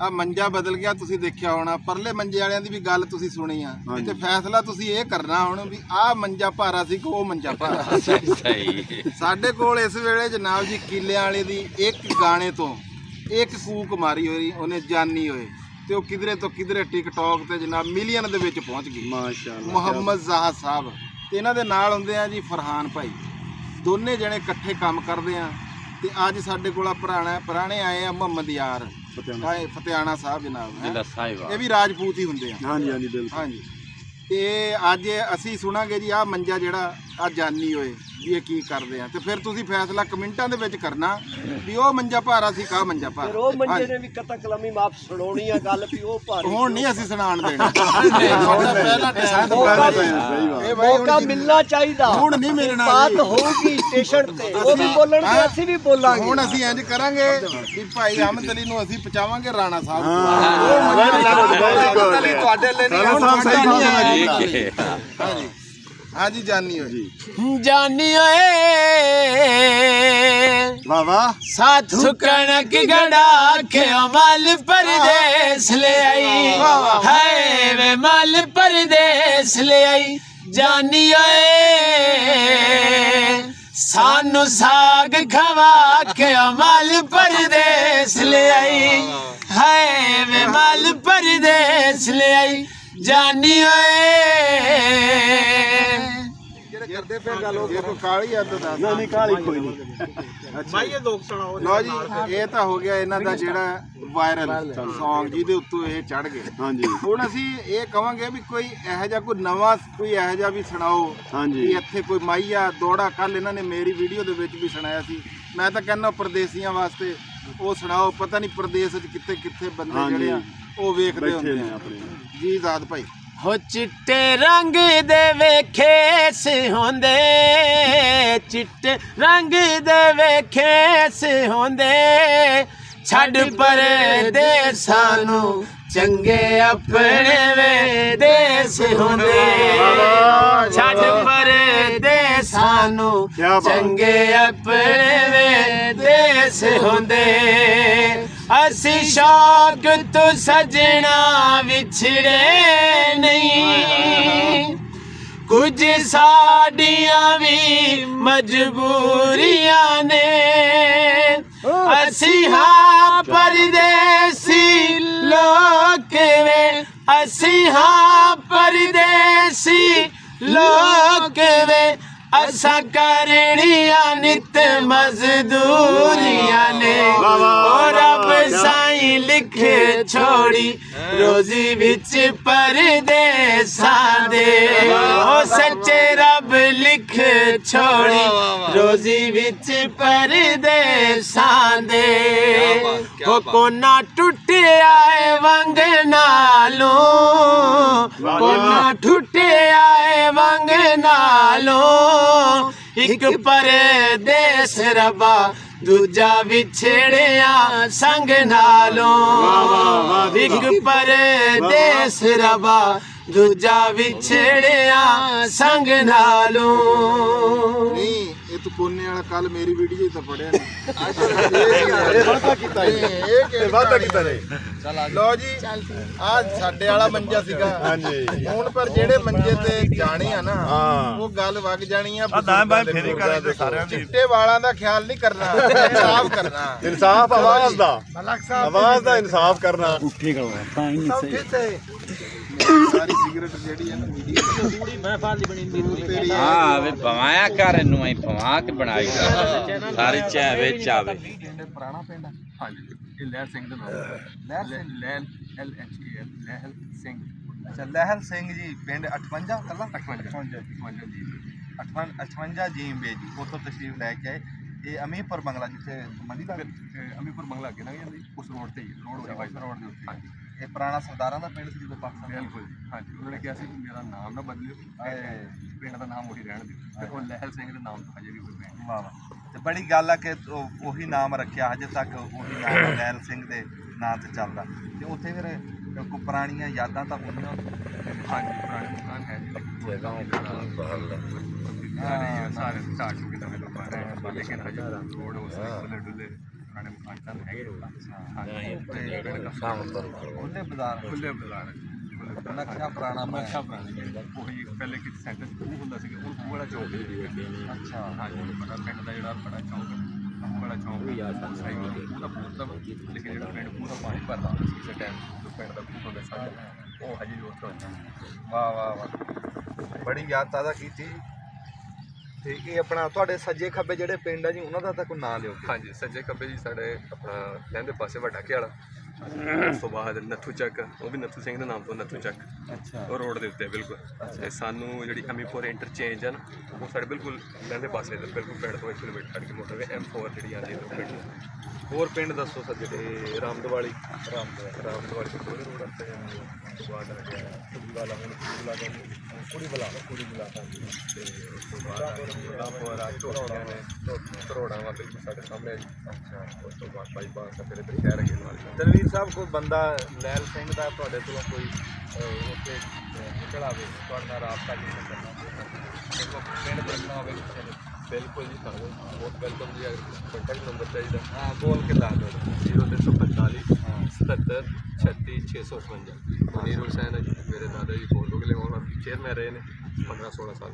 ਆ ਮੰਜਾ ਬਦਲ ਗਿਆ, ਤੁਸੀਂ ਦੇਖਿਆ ਹੋਣਾ। ਪਰਲੇ ਮੰਜੇ ਵਾਲਿਆਂ ਦੀ ਵੀ ਗੱਲ ਤੁਸੀਂ ਸੁਣੀ ਆ। ਤੇ ਫੈਸਲਾ ਤੁਸੀਂ ਇਹ ਕਰਨਾ ਹੁਣ ਵੀ ਆਹ ਮੰਜਾ ਭਾਰਾ ਸੀ ਕਿ ਉਹ ਮੰਜਾ ਭਾਰਾ। ਸਹੀ। ਸਾਡੇ ਕੋਲ ਇਸ ਵੇਲੇ ਜਨਾਬ ਜੀ ਕਿੱਲਿਆਂ ਵਾਲੇ ਦੀ ਇੱਕ ਗਾਣੇ ਤੋਂ ਇੱਕ ਕੂਕ ਮਾਰੀ ਹੋਈ, ਉਹਨੇ ਜਾਨੀ ਹੋਏ, ਤੇ ਉਹ ਕਿਧਰੇ ਤੋਂ ਕਿਧਰੇ ਟਿਕਟੌਕ ਤੇ ਜਨਾਬ ਮਿਲੀਅਨ ਦੇ ਵਿੱਚ ਪਹੁੰਚ ਗਈ। ਮਾਸ਼ਾਅੱਲਾ। ਮੁਹੰਮਦ ਜ਼ਾਹਦ ਸਾਹਿਬ ਤੇ ਇਹਨਾਂ ਦੇ ਨਾਲ ਹੁੰਦੇ ਆ ਜੀ ਫਰਹਾਨ ਭਾਈ। ਦੋਨੇ ਜਣੇ ਇਕੱਠੇ ਕੰਮ ਕਰਦੇ ਆ। ਤੇ ਅੱਜ ਸਾਡੇ ਕੋਲ ਪੁਰਾਣੇ ਆਏ ਆ ਮੁਹੰਮਦ ਯਾਰ ਫਤਿਆਣਾ ਸਾਹਿਬ ਜਨਾਬ, ਇਹ ਵੀ ਰਾਜਪੂਤ ਹੀ ਹੁੰਦੇ ਆ। ਹਾਂਜੀ ਹਾਂਜੀ ਬਿਲਕੁਲ। ਹਾਂਜੀ, ਤੇ ਅੱਜ ਅਸੀਂ ਸੁਣਾਂਗੇ ਜੀ ਆਹ ਮੰਜਾ ਜਿਹੜਾ ਆ ਜਾਨੀ ਹੋਏ ਵੀ ਇਹ ਕੀ ਕਰਦੇ ਆ, ਤੇ ਫਿਰ ਤੁਸੀਂ ਫੈਸਲਾ ਕਮੈਂਟਾਂ ਦੇ ਵਿੱਚ ਕਰਨਾ ਵੀ ਉਹ ਮੰਜਾ ਭਾਰਾ ਸੀ ਕਾ ਮੰਜਾ ਫਿਰ ਉਹ ਭਾਰਾ। ਮੰਜੇ ਨੇ ਵੀ ਕਤਾ ਕਲਮੀ ਮਾਫ ਸੁਣਾਉਣੀ ਆ ਗੱਲ ਵੀ ਉਹ ਭਾਰੀ ਹੁਣ ਨਹੀਂ ਅਸੀਂ ਸੁਣਾਉਣ ਦੇਣਾ, ਸਾਡਾ ਪਹਿਲਾ ਟਾਈਮ ਇਹ ਬਾਈ ਮੌਕਾ ਮਿਲਣਾ ਚਾਹੀਦਾ। ਹੁਣ ਨਹੀਂ ਮਿਲਣਾ ਬਾਤ ਜੀ। ਹੋਊਗੀ ਸਟੇਸ਼ਨ ਤੇ, ਉਹ ਵੀ ਬੋਲਣਗੇ ਅਸੀਂ ਵੀ ਬੋਲਾਂਗੇ। ਹੁਣ ਅਸੀਂ ਇੰਜ ਕਰਾਂਗੇ ਵੀ ਭਾਈ ਅਹਿਮਦ ਅਲੀ ਨੂੰ ਅਸੀਂ ਪਹੁੰਚਾਵਾਂਗੇ ਰਾਣਾ ਸਾਹਿਬ ਕੋਲ। ਤੁਹਾਡੇ ਲਈ ਨਹੀਂ ਹਾਂਜੀ ਹਾਂਜੀ ਜਾਨੀ ਹੋ ਜੀ ਜਾਨੀ ਓਏ ਵਾਹ ਵਾਹ ਸਾਥੂ ਕਣਕ ਗੜਾ ਕੇ ਮਲ ਪਰਦੇਸ ਲੈ ਆਈ ਹੈ ਵੇ ਮਲ ਪਰਦੇਸ ਲੈ ਆਈ ਜਾਨੀ ਓਏ ਸਾਨੂੰ ਸਾਗ ਖਵਾ ਕੇ ਮਲ ਪਰਦੇਸ ਲੈ ਆਈ ਹੈ ਵੇ ਮਲ ਪਰਦੇਸ ਲੈ ਆਈ ਜਾਨੀ ਓਏ ਕਰਦੇ ਫਿਰ ਗੱਲ ਉਹ ਜੇ ਕੋਈ ਕਾਲੀ ਆ ਤਾਂ ਦੱਸ ਨਹੀਂ ਕਾਲੀ ਕੋਈ ਨਹੀਂ। ਭਾਈ ਇਹ ਲੋਕ ਸੁਣਾਓ ਲਓ ਜੀ ਇਹ ਤਾਂ ਹੋ ਗਿਆ ਇਹਨਾਂ ਦਾ ਜਿਹੜਾ ਵਾਇਰਲ Song ਜਿਹਦੇ ਉੱਤੋਂ ਇਹ ਚੜ ਗਏ। ਹਾਂਜੀ ਹੁਣ ਅਸੀਂ ਇਹ ਕਵਾਂਗੇ ਵੀ ਕੋਈ ਇਹੋ ਜਿਹਾ ਕੋਈ ਨਵਾਂ ਕੋਈ ਇਹੋ ਜਿਹਾ ਵੀ ਸੁਣਾਓ ਹਾਂਜੀ। ਵੀ ਇੱਥੇ ਕੋਈ ਮਾਈਆ ਦੋੜਾ ਕੱਲ ਇਹਨਾਂ ਨੇ ਮੇਰੀ ਵੀਡੀਓ ਦੇ ਵਿੱਚ ਵੀ ਸੁਣਾਇਆ ਸੀ। ਮੈਂ ਤਾਂ ਕਹਿੰਦਾ ਪਰਦੇਸੀਆਂ ਵਾਸਤੇ ਉਹ ਸੁਣਾਓ, ਪਤਾ ਨਹੀਂ ਪਰਦੇਸ 'ਚ ਕਿੱਥੇ ਕਿੱਥੇ ਬੰਦੇ ਹਾਂਜੀ। ਜਿਹੜੇ ਆ ਉਹ ਵੇਖਦੇ ਹੁੰਦੇ ਨੇ ਆ ਆਪਣੇ। ਜੀ ਆਜ਼ਾਦ ਭਾਈ। ਹੋ ਚਿੱਟੇ ਰੰਗ ਦੇ ਵੇਖੇ ਸੇ ਹੁੰਦੇ ਚਿੱਟੇ ਰੰਗ ਦੇ ਵੇਖੇ ਸੇ ਹੁੰਦੇ ਛੱਡ ਪਰਦੇਸਾਂ ਨੂੰ ਚੰਗੇ ਆਪਣੇ ਵੇ ਦੇਸ ਹੁੰਦੇ ਛੱਡ ਪਰਦੇਸਾਂ ਨੂੰ ਚੰਗੇ ਆਪਣੇ ਵੇ ਦੇਸ ਹੁੰਦੇ ਅਸੀਂ ਸ਼ੌਕ ਤੋਂ ਸਜਣਾ ਵਿਛੜੇ ਨਹੀਂ ਕੁਝ ਸਾਡੀਆਂ ਵੀ ਮਜਬੂਰੀਆਂ ਨੇ ਅਸੀਂ ਹਾਂ ਪਰਦੇਸੀ ਲੋਕ ਵੇ ਅਸੀਂ ਹਾਂ ਪਰਦੇਸੀ ਲੋਕ ਵੇ ਅਸਾਂ ਕਰਣੀਆਂ ਨਿਤ ਮਜ਼ਦੂਰੀਆਂ ਨੇ ਓ ਰੱਬ ਸਾਈਂ ਲਿਖ ਛੋੜੀ ਰੋਜ਼ੀ ਵਿੱਚ ਪਰਦੇਸਾਂ ਦੇ ਓ ਸੱਚੇ ਰੱਬ ਲਿਖ ਛੋੜੀ ਰੋਜ਼ੀ ਵਿੱਚ ਪਰਦੇਸਾਂ ਦੇ ਓ ਕੋਨਾ ਟੁੱਟਿਆ ਏ ਵੰਗ ਨਾਲੋਂ ਕੋਨਾ ਟੁੱਟਿਆ ਏ ਵੰਗ ਨਾਲੋਂ ਇੱਕ ਪਰਦੇਸ ਰੱਬਾ ਦੂਜਾ ਵਿਛੜਿਆ ਸੰਗ ਨਾਲੋਂ ਇੱਕ ਪਰਦੇਸ ਰੱਬਾ ਦੂਜਾ ਵਿਛੜਿਆ ਸੰਗ ਨਾਲੋਂ ਨਹੀਂ ਇਹ ਤੂੰ ਕੋਨੇ ਵਾਲਾ ਕੱਲ ਮੇਰੀ ਵੀਡੀਓ 'ਚ ਤਾਂ ਪੜਿਆ ਨਹੀਂ ਇਹ ਵਾਧਾ ਕੀਤਾ ਇਹ ਵਾਧਾ ਕੀਤਾ ਨੇ। ਲਓ ਜੀ ਆ ਸਾਡੇ ਵਾਲਾ ਮੰਜਾ ਸੀਗਾ। ਹਾਂਜੀ ਹੁਣ ਪਰ ਜਿਹੜੇ ਮੰਜੇ ਤੇ ਜਾਣੇ ਆ ਨਾ ਹਾਂ। ਉਹ ਗੱਲ ਵਗ ਜਾਣੀ ਆ ਫੇਰੀ ਕਰੇ ਸਾਰਿਆਂ ਦੀ ਚਿੱਟੇ ਵਾਲਾਂ ਦਾ ਖਿਆਲ ਨਹੀਂ ਕਰਨਾ, ਇਨਸਾਫ ਕਰਨਾ। ਇਨਸਾਫ ਆਵਾਜ਼ ਦਾ ਮਲਕ ਸਾਹਿਬ ਆਵਾਜ਼ ਦਾ ਇਨਸਾਫ ਕਰਨਾ। ਸਾਰੀ ਸਿਗਰਟ ਜਿਹੜੀ ਹੈ ਨਾ ਵੀਡੀਓ ਹਾਂ ਵੇ ਭਵਾਇਆ ਕਰ ਇਹਨੂੰ ਐ ਭਵਾ ਕੇ ਬਣਾਈ ਕਰ ਸਾਰੀ ਚਾਹ ਵਿੱਚ ਆਵੇ। ਪੁਰਾਣਾ ਪਿੰਡ ਹਾਂਜੀ ਇਹ ਲਹਿਲ ਸਿੰਘ ਦਾ ਨਾਮ ਲਹਿਲ ਸਿੰਘ ਲਹਿਲ LHEL ਲਹਿਲ ਸਿੰਘ। ਅੱਛਾ ਲਹਿਲ ਸਿੰਘ ਜੀ ਪਿੰਡ 58 ਕੱਲਾ 58 ਜੀ 58 ਜੀਂਬੇ ਜੀ ਉੱਥੋਂ ਤਸ਼ਰੀਫ ਲੈ ਕੇ ਆਏ। ਇਹ ਅਮੀਰਪੁਰ ਬੰਗਲਾ ਜਿੱਥੇ ਮੰਡੀ ਦਾ ਅਮੀਰਪੁਰ ਬੰਗਲਾ ਅੱਗੇ ਲੰਘ ਜਾਂਦੀ ਉਸ ਰੋਡ ਤੇ ਹੀ ਰੋਡ ਦੇ ਉੱਤੇ। ਇਹ ਪੁਰਾਣਾ ਸਰਦਾਰਾਂ ਦਾ ਪਿੰਡ ਸੀ ਜਦੋਂ ਪਾਕਿਸਤਾਨ। ਬਿਲਕੁਲ ਹਾਂਜੀ ਉਹਨਾਂ ਨੇ ਕਿਹਾ ਸੀ ਕਿ ਮੇਰਾ ਨਾਮ ਨਾ ਬਦਲਿਓ ਪਿੰਡ ਦਾ ਨਾਮ ਉਹੀ ਰਹਿਣ ਦਿਓ ਤੇ ਉਹ ਲਹਿਲ ਸਿੰਘ ਦੇ ਨਾਮ ਤੋਂ ਹਜੇ ਵੀ ਹੋਏ ਪਿੰਡ। ਵਾਹ ਵਾਹ ਤੇ ਬੜੀ ਗੱਲ ਆ ਕਿ ਉਹੀ ਨਾਮ ਰੱਖਿਆ ਹਜੇ ਤੱਕ ਉਹੀ ਨਾਮ ਲਹਿਲ ਸਿੰਘ ਦੇ ਨਾਂ ਤੇ ਚੱਲਦਾ। ਤੇ ਉੱਥੇ ਫਿਰ ਕੋਈ ਪੁਰਾਣੀਆਂ ਯਾਦਾਂ ਤਾਂ ਹੋਣੀਆਂ। ਹਾਂਜੀ ਪੁਰਾਣੇ ਮਕਾਨ ਹੈ ਸਾਰੇ ਚਾਰ ਚੁੱਕੇ ਨਵੇਂ ਲੋਕ ਆ ਰਹੇ ਹਨ ਲੇਕਿਨ ਹਜੇ ਰੋਡ ਉਸ ਖੁੱਲੇ ਡੁੱਲੇ ਪੁਰਾਣੇ ਮਕਾਨ ਤਾਂ ਹੈਗੇ। ਖੁੱਲੇ ਬਾਜ਼ਾਰ ਨਕਸ਼ਾ ਪੁਰਾਣਾ ਉਹੀ ਪਹਿਲੇ ਕਿ ਸੈਂਟਰ ਉਹ ਹੁੰਦਾ ਸੀਗਾ ਉਹ ਬੜਾ ਚੌਂਕ ਅੱਛਾ ਹਾਂਜੀ ਬੜਾ ਪਿੰਡ ਦਾ ਜਿਹੜਾ ਬੜਾ ਚੌਂਕ ਬੜਾ ਚੌਂਕ ਸਹੀ ਉਹਦਾ ਪੂਰਾ ਲੇਕਿਨ ਜਿਹੜਾ ਪਿੰਡ ਪੂਰਾ ਪਾਣੀ ਭਰਦਾ ਹੁੰਦਾ ਸੀ ਕਿਸੇ ਟਾਈਮ ਪਿੰਡ ਦਾ ਖੂਹ ਹੁੰਦਾ ਸਾਡਾ ਉਹ ਹਜੇ ਵੀ ਉੱਥੇ ਹੁੰਦਾ। ਵਾਹ ਵਾਹ ਵਾਹ ਬੜੀ ਯਾਦ ਤਾਜ਼ਾ ਕੀਤੀ। ਤੇ ਇਹ ਆਪਣਾ ਤੁਹਾਡੇ ਸੱਜੇ ਖੱਬੇ ਜਿਹੜੇ ਪਿੰਡ ਆ ਜੀ ਉਹਨਾਂ ਦਾ ਤਾਂ ਕੋਈ ਨਾਂ ਲਿਓ। ਹਾਂਜੀ ਸੱਜੇ ਖੱਬੇ ਜੀ ਸਾਡੇ ਆਪਣਾ ਲਹਿੰਦੇ ਪਾਸੇ ਵੱਡਾ ਕੇ ਵਾਲਾ ਉਸ ਤੋਂ ਬਾਅਦ ਨੱਥੂ ਚੱਕ, ਉਹ ਵੀ ਨੱਥੂ ਸਿੰਘ ਦੇ ਨਾਮ ਤੋਂ ਨੱਥੂ ਚੱਕ। ਅੱਛਾ ਉਹ ਰੋਡ ਦੇ ਉੱਤੇ ਬਿਲਕੁਲ। ਤੇ ਸਾਨੂੰ ਜਿਹੜੀ ਅਮੀਪੁਰ ਇੰਟਰਚੇਂਜ ਹੈ ਨਾ, ਉਹ ਸਾਡੇ ਬਿਲਕੁਲ ਲਹਿੰਦੇ ਪਾਸੇ ਤੇ ਬਿਲਕੁਲ ਪਿੰਡ ਤੋਂ 1 ਕਿਲੋਮੀਟਰ ਛੱਡ ਕੇ ਮੋਟਰਵੇ M4 ਜਿਹੜੀ ਆਉਂਦੀ ਹੈ ਪਿੰਡ। ਹੋਰ ਪਿੰਡ ਦੱਸੋ ਸਰ ਜਿਹੜੇ ਰਾਮਦਵਾਲੀ ਰਾਮਦਵਾਲੀ ਤੋਂ ਰੋਡ ਉੱਤੇ ਉਸ ਤੋਂ ਬਾਅਦ ਆ ਗਿਆ ਕੁੜੀ ਵਾਲਾ ਤੇ ਉਸ ਤੋਂ ਬਾਅਦ ਰਾਮਪੁਰ ਆ ਝੋਟੀਆਂ ਨੇ, ਕਰੋੜਾਂ ਵਾ ਬਿਲਕੁਲ ਸਾਡੇ ਸਾਹਮਣੇ ਜੀ। ਅੱਛਾ ਉਸ ਤੋਂ ਬਾਅਦ ਬਾਈਪਾਸ ਆ, ਫਿਰ ਇੱਧਰ ਸ਼ਹਿਰ ਹੈਗੇ ਨਾਲ। ਤਨਵੀਰ ਸਾਹਿਬ ਕੋਈ ਬੰਦਾ ਲੈਲ ਸਿੰਘ ਦਾ ਤੁਹਾਡੇ ਕੋਲੋਂ ਕੋਈ ਉੱਥੇ ਨਿਕਲ ਆਵੇ, ਤੁਹਾਡੇ ਨਾਲ ਰਾਬਤਾ ਜਿਵੇਂ ਕਰਨਾ ਪਿੰਡ ਦੇਖਣਾ ਹੋਵੇ ਕਿਸੇ ਨੇ? ਬਿਲਕੁਲ ਜੀ, ਸਾਨੂੰ ਬਹੁਤ ਵੈਲਕਮ ਜੀ। ਕੰਟੈਕਟ ਨੰਬਰ ਚਾਹੀਦਾ ਹਾਂ ਬੋਲ ਕੇ ਦੱਸ ਦਿਓ। 0345 77 36 655। ਮਨੀਰ ਹੁਸੈਨ ਹੈ ਜੀ ਮੇਰੇ ਦਾਦਾ ਜੀ, ਕੋਲ ਲੋਗਲੇ ਉਹਨਾਂ ਚੇਅਰਮੈਨ ਰਹੇ ਨੇ 15-16 ਸਾਲ।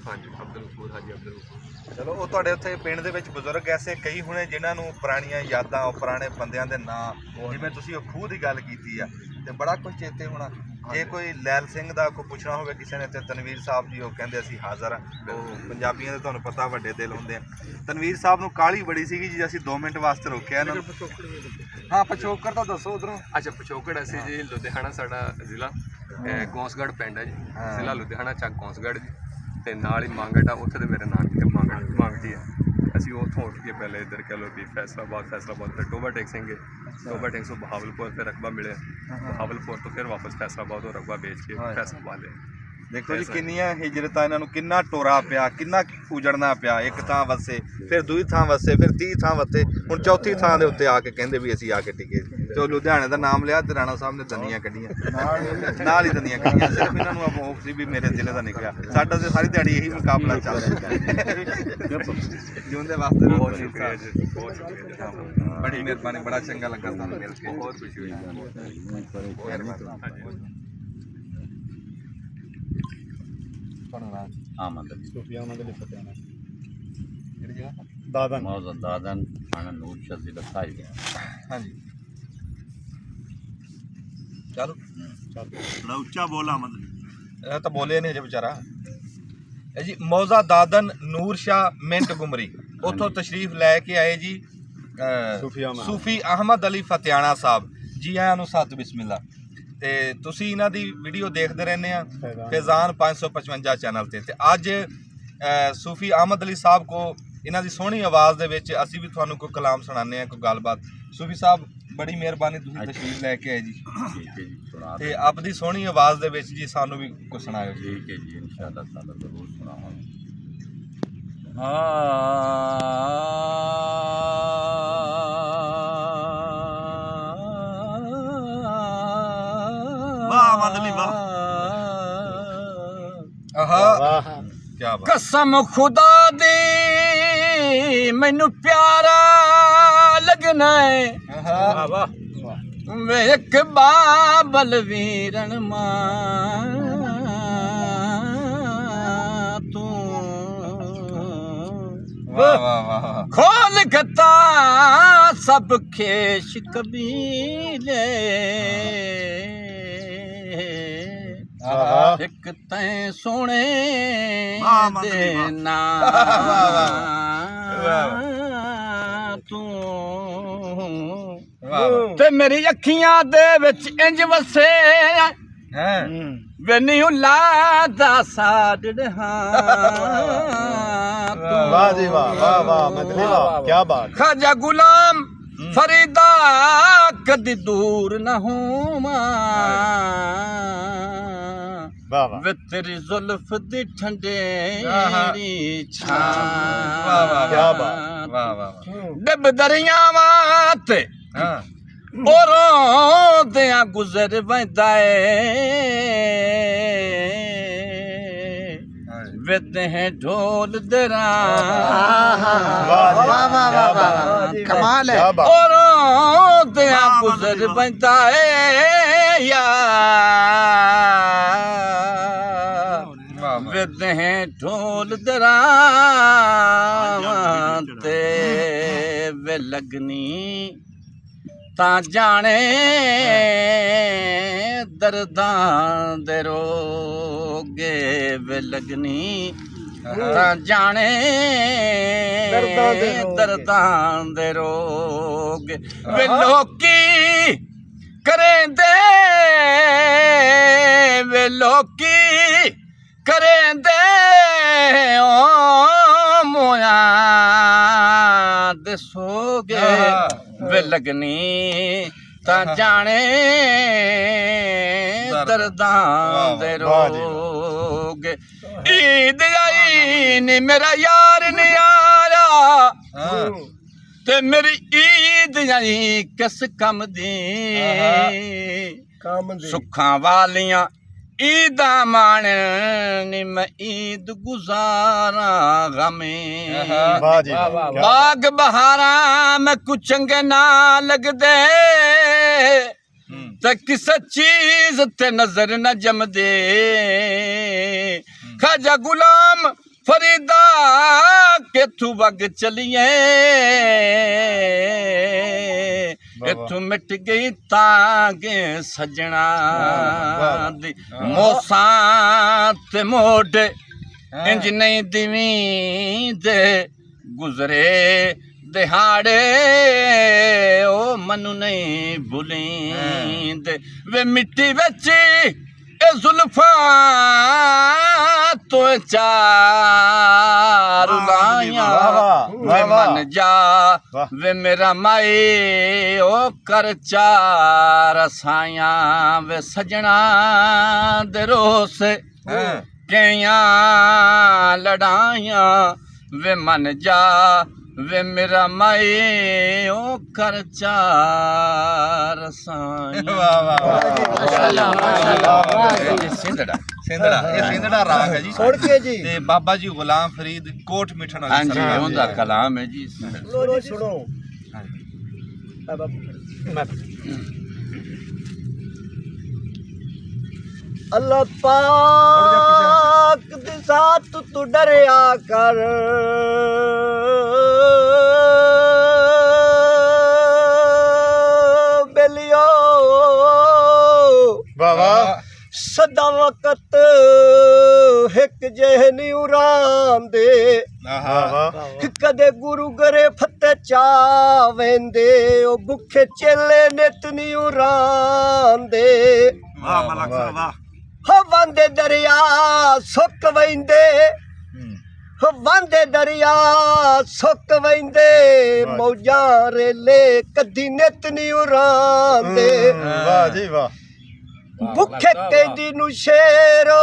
ਹਾਂਜੀ, ਅਬਦੁਲ ਗਫੂਰ, ਹਾਜੀ ਅਬਦੁਲ ਗਫੂਰ। ਚਲੋ ਉਹ ਤੁਹਾਡੇ ਉੱਥੇ ਪਿੰਡ ਦੇ ਵਿੱਚ ਬਜ਼ੁਰਗ ਐਸੇ ਕਈ ਹੋਣੇ ਜਿਨ੍ਹਾਂ ਨੂੰ ਪੁਰਾਣੀਆਂ ਯਾਦਾਂ, ਉਹ ਪੁਰਾਣੇ ਬੰਦਿਆਂ ਦੇ ਨਾਂ, ਜਿਵੇਂ ਤੁਸੀਂ ਉਹ ਖੂਹ ਦੀ ਗੱਲ ਕੀਤੀ ਆ, ਤੇ ਬੜਾ ਕੁਝ ਚੇਤੇ ਹੋਣਾ। ਜੇ ਕੋਈ ਲੈਲ ਸਿੰਘ ਦਾ ਕੋਈ ਪੁੱਛਣਾ ਹੋਵੇ ਕਿਸੇ ਨੇ, ਤੇ ਤਨਵੀਰ ਸਾਹਿਬ ਜੀ ਉਹ ਕਹਿੰਦੇ ਅਸੀਂ ਹਾਜ਼ਰ ਹਾਂ। ਉਹ ਪੰਜਾਬੀਆਂ ਦੇ ਤੁਹਾਨੂੰ ਪਤਾ ਵੱਡੇ ਦਿਲ ਹੁੰਦੇ ਆ। ਤਨਵੀਰ ਸਾਹਿਬ ਨੂੰ ਕਾਹਲੀ ਬੜੀ ਸੀਗੀ ਜੀ, ਅਸੀਂ 2 ਮਿੰਟ ਵਾਸਤੇ ਰੋਕਿਆ ਇਹਨਾਂ ਨੂੰ। ਹਾਂ ਪਿਛੋਕੜ ਤਾਂ ਦੱਸੋ ਉਧਰੋਂ। ਅੱਛਾ, ਪਿਛੋਕੜ ਅਸੀਂ ਜੀ ਲੁਧਿਆਣਾ ਸਾਡਾ ਜ਼ਿਲ੍ਹਾ ਗੌਂਸਗੜ੍ਹ ਪਿੰਡ ਹੈ ਜੀ, ਜ਼ਿਲ੍ਹਾ ਲੁਧਿਆਣਾ ਚੱਕ ਗੌਂਸਗੜ੍ਹ ਜੀ। ਤੇ ਨਾਲ ਹੀ ਮੰਗਟ ਆ, ਉੱਥੇ ਦੇ ਮੇਰੇ ਨਾਨਕੇ ਮੰਗਟੀ ਆ। ਅਸੀਂ ਉੱਥੋਂ ਉੱਠ ਕੇ ਪਹਿਲੇ ਇੱਧਰ ਕਹਿ ਲਓ ਵੀ ਫੈਸਲਾਬਾਦ ਫਿਰ ਟੋਬਾ ਟੈਕ ਸਿੰਘੇ, ਟੋਬਾ ਟੈਕ ਤੋਂ ਬਹਾਵਲਪੁਰ, ਫਿਰ ਰਕਬਾ ਮਿਲਿਆ। ਬਹਾਵਲਪੁਰ ਤੋਂ ਫਿਰ ਵਾਪਸ ਫੈਸਲਾਬਾਦ, ਉਹ ਰਕਬਾ ਵੇਚ ਕੇ ਫੈਸਲਾਬਾਦ ਲਿਆ। ਦੇਖੋ ਜੀ ਕਿੰਨੀਆਂ ਹਿਜਰਤਾਂ ਇਹਨਾਂ ਨੂੰ, ਕਿੰਨਾ ਟੋਰਾ ਪਿਆ, ਕਿੰਨਾ ਉਜੜਨਾ ਪਿਆ। ਇੱਕ ਥਾਂ ਵਸੇ, ਫਿਰ ਦੂਜੀ ਥਾਂ ਵਸੇ, ਫਿਰ 30 ਥਾਂ ਵਸੇ, ਹੁਣ ਚੌਥੀ ਥਾਂ ਦੇ ਉੱਤੇ ਆ ਕੇ ਕਹਿੰਦੇ ਵੀ ਅਸੀਂ ਆ ਕੇ ਟਿਕੇ। ਤੇ ਉਹ ਲੁਧਿਆਣੇ ਦਾ ਨਾਮ ਲਿਆ, ਤੇ ਰਾਣਾ ਸਾਹਿਬ ਨੇ ਦੰਦੀਆਂ ਕੱਢੀਆਂ ਨਾਲ ਹੀ ਦੰਦੀਆਂ ਕੱਢੀਆਂ। ਸਿਰਫ ਇਹਨਾਂ ਨੂੰ ਆਪ ਸੀ ਵੀ ਮੇਰੇ ਜ਼ਿਲ੍ਹੇ ਦਾ ਨਿਕਲਿਆ। ਸਾਡਾ ਤੇ ਸਾਰੀ ਦਿਹਾੜੀ ਇਹੀ ਮੁਕਾਬਲਾ ਚੱਲ ਰਿਹਾ। ਜਿਉਂਦੇ ਵਾਸਤੇ ਬਹੁਤ ਸ਼ੁਕਰੀਆ ਜੀ, ਬਹੁਤ ਸ਼ੁਕਰੀਆ ਜੀ। ਬੜੀ ਮਿਹਰਬਾਨੀ, ਬੜਾ ਚੰਗਾ ਲੱਗਾ ਤੁਹਾਨੂੰ ਮਿਲ ਕੇ। ਬਹੁਤ ਖੁਸ਼ੀ ਹੋਈ। ਆਮਦ ਸੂਫੀ ਅਹਿਮਦ ਅਲੀ ਫਤਿਆਣਾ ਕਿਹੜੀ ਜਗ੍ਹਾ? ਦਾਦਨ ਮੌਜ਼ਾ ਦਾਦਨ ਖਾਨਾ ਨੂਰ ਸ਼ਾਹ ਜ਼ਿਲ੍ਹਾ ਸਾਈ ਗਿਆ। ਹਾਂਜੀ ਚਲੋ ਥੋੜਾ ਉੱਚਾ ਬੋਲ ਅਹਿਮਦ। ਇਹ ਤਾਂ ਬੋਲਿਆ ਨਹੀਂ ਅਜੇ ਵਿਚਾਰਾ। ਇਹ ਜੀ ਮੌਜ਼ਾ ਦਾਦਨ ਨੂਰ ਸ਼ਾਹ ਮਿੰਟ ਗੁਮਰੀ, ਉੱਥੋਂ ਤਸ਼ਰੀਫ ਲੈ ਕੇ ਆਏ ਜੀ ਸੂਫੀ ਅਹਿਮਦ ਅਲੀ ਫਤਿਆਣਾ ਸਾਹਿਬ ਜੀ। ਆਇਆਂ ਨੂੰ ਸਤ ਬਿਸਮਿਲ੍ਲਾ। ਤੇ ਤੁਸੀਂ ਇਹਨਾਂ ਦੀ ਵੀਡੀਓ ਦੇਖਦੇ ਰਹਿੰਦੇ ਆ ਫੈਜ਼ਾਨ 555 ਚੈਨਲ ਤੇ ਅੱਜ ਸੂਫੀ ਅਹਿਮਦ ਅਲੀ ਸਾਹਿਬ ਕੋ ਇਹਨਾਂ ਦੀ ਸੋਹਣੀ ਆਵਾਜ਼ ਦੇ ਵਿੱਚ ਅਸੀਂ ਵੀ ਤੁਹਾਨੂੰ ਕੋਈ ਕਲਾਮ ਸੁਣਾਉਂਦੇ ਆ, ਕੋਈ ਗੱਲਬਾਤ। ਸੂਫੀ ਸਾਹਿਬ ਬੜੀ ਮਿਹਰਬਾਨੀ, ਤੁਸੀਂ ਤਸ਼ਰੀਫ ਲੈ ਕੇ ਆਏ ਜੀ। ਠੀਕ ਹੈ ਜੀ, ਸੁਣਾ ਤੇ ਆਪਦੀ ਸੋਹਣੀ ਆਵਾਜ਼ ਦੇ ਵਿੱਚ ਜੀ ਸਾਨੂੰ ਵੀ ਕੁਝ ਸੁਣਾਇਓ ਜੀ। ਠੀਕ ਹੈ ਜੀ, ਇਨਸ਼ਾਅੱਲਾ ਤਾਲਾ ਜ਼ਰੂਰ ਸੁਣਾਵਾਂਗੇ। ਵਾਹ ਅਹਿਮਦ ਅਲੀ ਵਾਹ। ਆਹਾ ਕੀ ਬਾਤ। ਕਸਮ ਖੁਦਾ ਦੀ ਮੈਨੂੰ ਪਿਆਰਾ ਲੱਗਣਾ ਏ, ਆਹਾ ਵਾਹ ਵੇਖ ਬਾਬਲ ਵੀਰਨ ਮਾਂ ਤੂੰ ਵਾਹ ਵਾਹ ਵਾਹ। ਖੋਲ ਖਤਾ ਸਭ ਖੇਸ਼ ਕਬੀਲੇ ਇੱਕ ਤੈਂ ਸੋਹਣੇ ਦੇ ਨਾਂ ਤੂੰ ਤੇ ਮੇਰੀ ਅੱਖੀਆਂ ਦੇ ਵਿੱਚ ਇੰਜ ਵਸੇ ਹੈ ਵੇ ਨਹੀਂ ਲਾਦਾ ਸਾਡੜਾਂ ਵਾਹ ਜੀ ਵਾਹ ਵਾਹ ਵਾਹ ਮਦਨੀ ਵਾਹ ਕੀ ਬਾਤ। ਖਾਜਾ ਗੁਲਾਮ ਫਰੀਦਾ ਕਦੀ ਦੂਰ ਨਾ ਹੋਵਾਂ ਵਾਹ ਵਾਹ। ਵੇ ਤੇਰੀ ਜ਼ੁਲਫ ਦੀ ਠੰਡੇਰੀ ਛਾਂ ਵਾਹ ਵਾਹ ਕੀ ਬਾਤ। ਵਾਹ ਵਾਹ। ਡਿੱਬ ਦਰਿਆਵਾਂ ਤੇ ਹਾਂ ਰੋਂਦਿਆਂ ਗੁਜ਼ਰ ਵੈਂਦਾ ਏ ਵਿਦ ਹੈ ਢੋਲ ਦਰਾਂ ਵਾਹ ਵਾਹ ਵਾਹ ਕਮਾਲ ਹੈ। ਕਿਆ ਬਾਤ। ਰੋਂਦਿਆਂ ਗੁਜ਼ਰ ਵੈਂਦਾ ਏ ਵਿਦ ਹੈ ਢੋਲ ਦਰਾਂ ਤੇ ਵੇ ਲੱਗਨੀ ਤਾਂ ਜਾਣੇ ਦਰਦਾਂ ਦੇ ਰੋਗੇ ਵੇ ਲੱਗਨੀ ਤਾਂ ਜਾਣੇ ਦਰਦਾਂ ਦੇ ਰੋਗੇ ਵੇ ਲੋਕੀ करेंदे वे लोकी करेंदे ओ मोया दसोगे वे लगनी ता जाने दर्दां दे रोग ईद आई नी मेरा यार नी आया ते मेरी ईद आई किस कम दी सुखां वालियां ईदा मान नी मैं ईद गुजारा गमे बाग बहारा मैं कुछ चंगे ना लगदे ते किसे चीज ते नजर न जमदे खाजा गुलाम फरीदा के तू वग चलिए इथू मिट गई तांगे सजना दी मोसा ते मोढे इंज नहीं दिवी दे गुजरे दिहाड़े ओ मनु नहीं भुलींदे वे मिट्टी विच ए जुल्फा तो चार लाइया वे मन जा वे मेरा माई ओ कर चार साया वे सजना दे रोस केया लड़ाइया वे मन जा वे मेरा माई ओ कर चार साया ਸਿੰਧੜਾ ਇਹ ਸਿੰਧੜਾ ਰਾਗ ਹੈ ਜੀ ਸੁਣ ਕੇ ਜੀ ਤੇ ਬਾਬਾ ਜੀ ਗੁਲਾਮ ਫਰੀਦ ਕੋਟ ਮਿਠਣ ਵਾਲੇ ਹਾਂਜੀ ਉਹਦਾ ਕਲਾਮ ਹੈ ਜੀ ਲੋ ਜੀ ਸੁਣੋ ਅੱਲਾਹ ਪਾਕ ਦੀ ਜ਼ਾਤ ਤੂੰ ਡਰਿਆ ਕਰ ਬੇਲਿਓ ਵਾਹ ਵਾਹ ਸਦਾ ਵਕਤ ਇੱਕ ਜਿਹੇ ਨੀ ਉਰਾਂਦੇ ਵਾਹ ਵਾਹ ਕਦੇ ਗੁਰੂ ਗਰੇ ਫਤਿਹ ਚਾਵੇਂਦੇ ਉਹ ਭੁੱਖੇ ਚੇਲੇ ਨਿਤ ਨੀ ਉਰਾਂਦੇ ਵਾਹ ਮਲਕ ਵਾਹ ਹਵਾਂਦੇ ਦਰਿਆ ਸੁੱਕ ਵੈਂਦੇ ਹਵਾਂਦੇ ਦਰਿਆ ਸੁੱਕ ਵੈਂਦੇ ਮੌਜਾਂ ਰੇਲੇ ਕਦੀ ਨਿਤ ਨੀ ਉਰਾਂਦੇ ਵਾਹ ਜੀ ਵਾਹ ਭੁੱਖੇ ਕੈਦੀ ਨੂੰ ਸ਼ੇਰੋ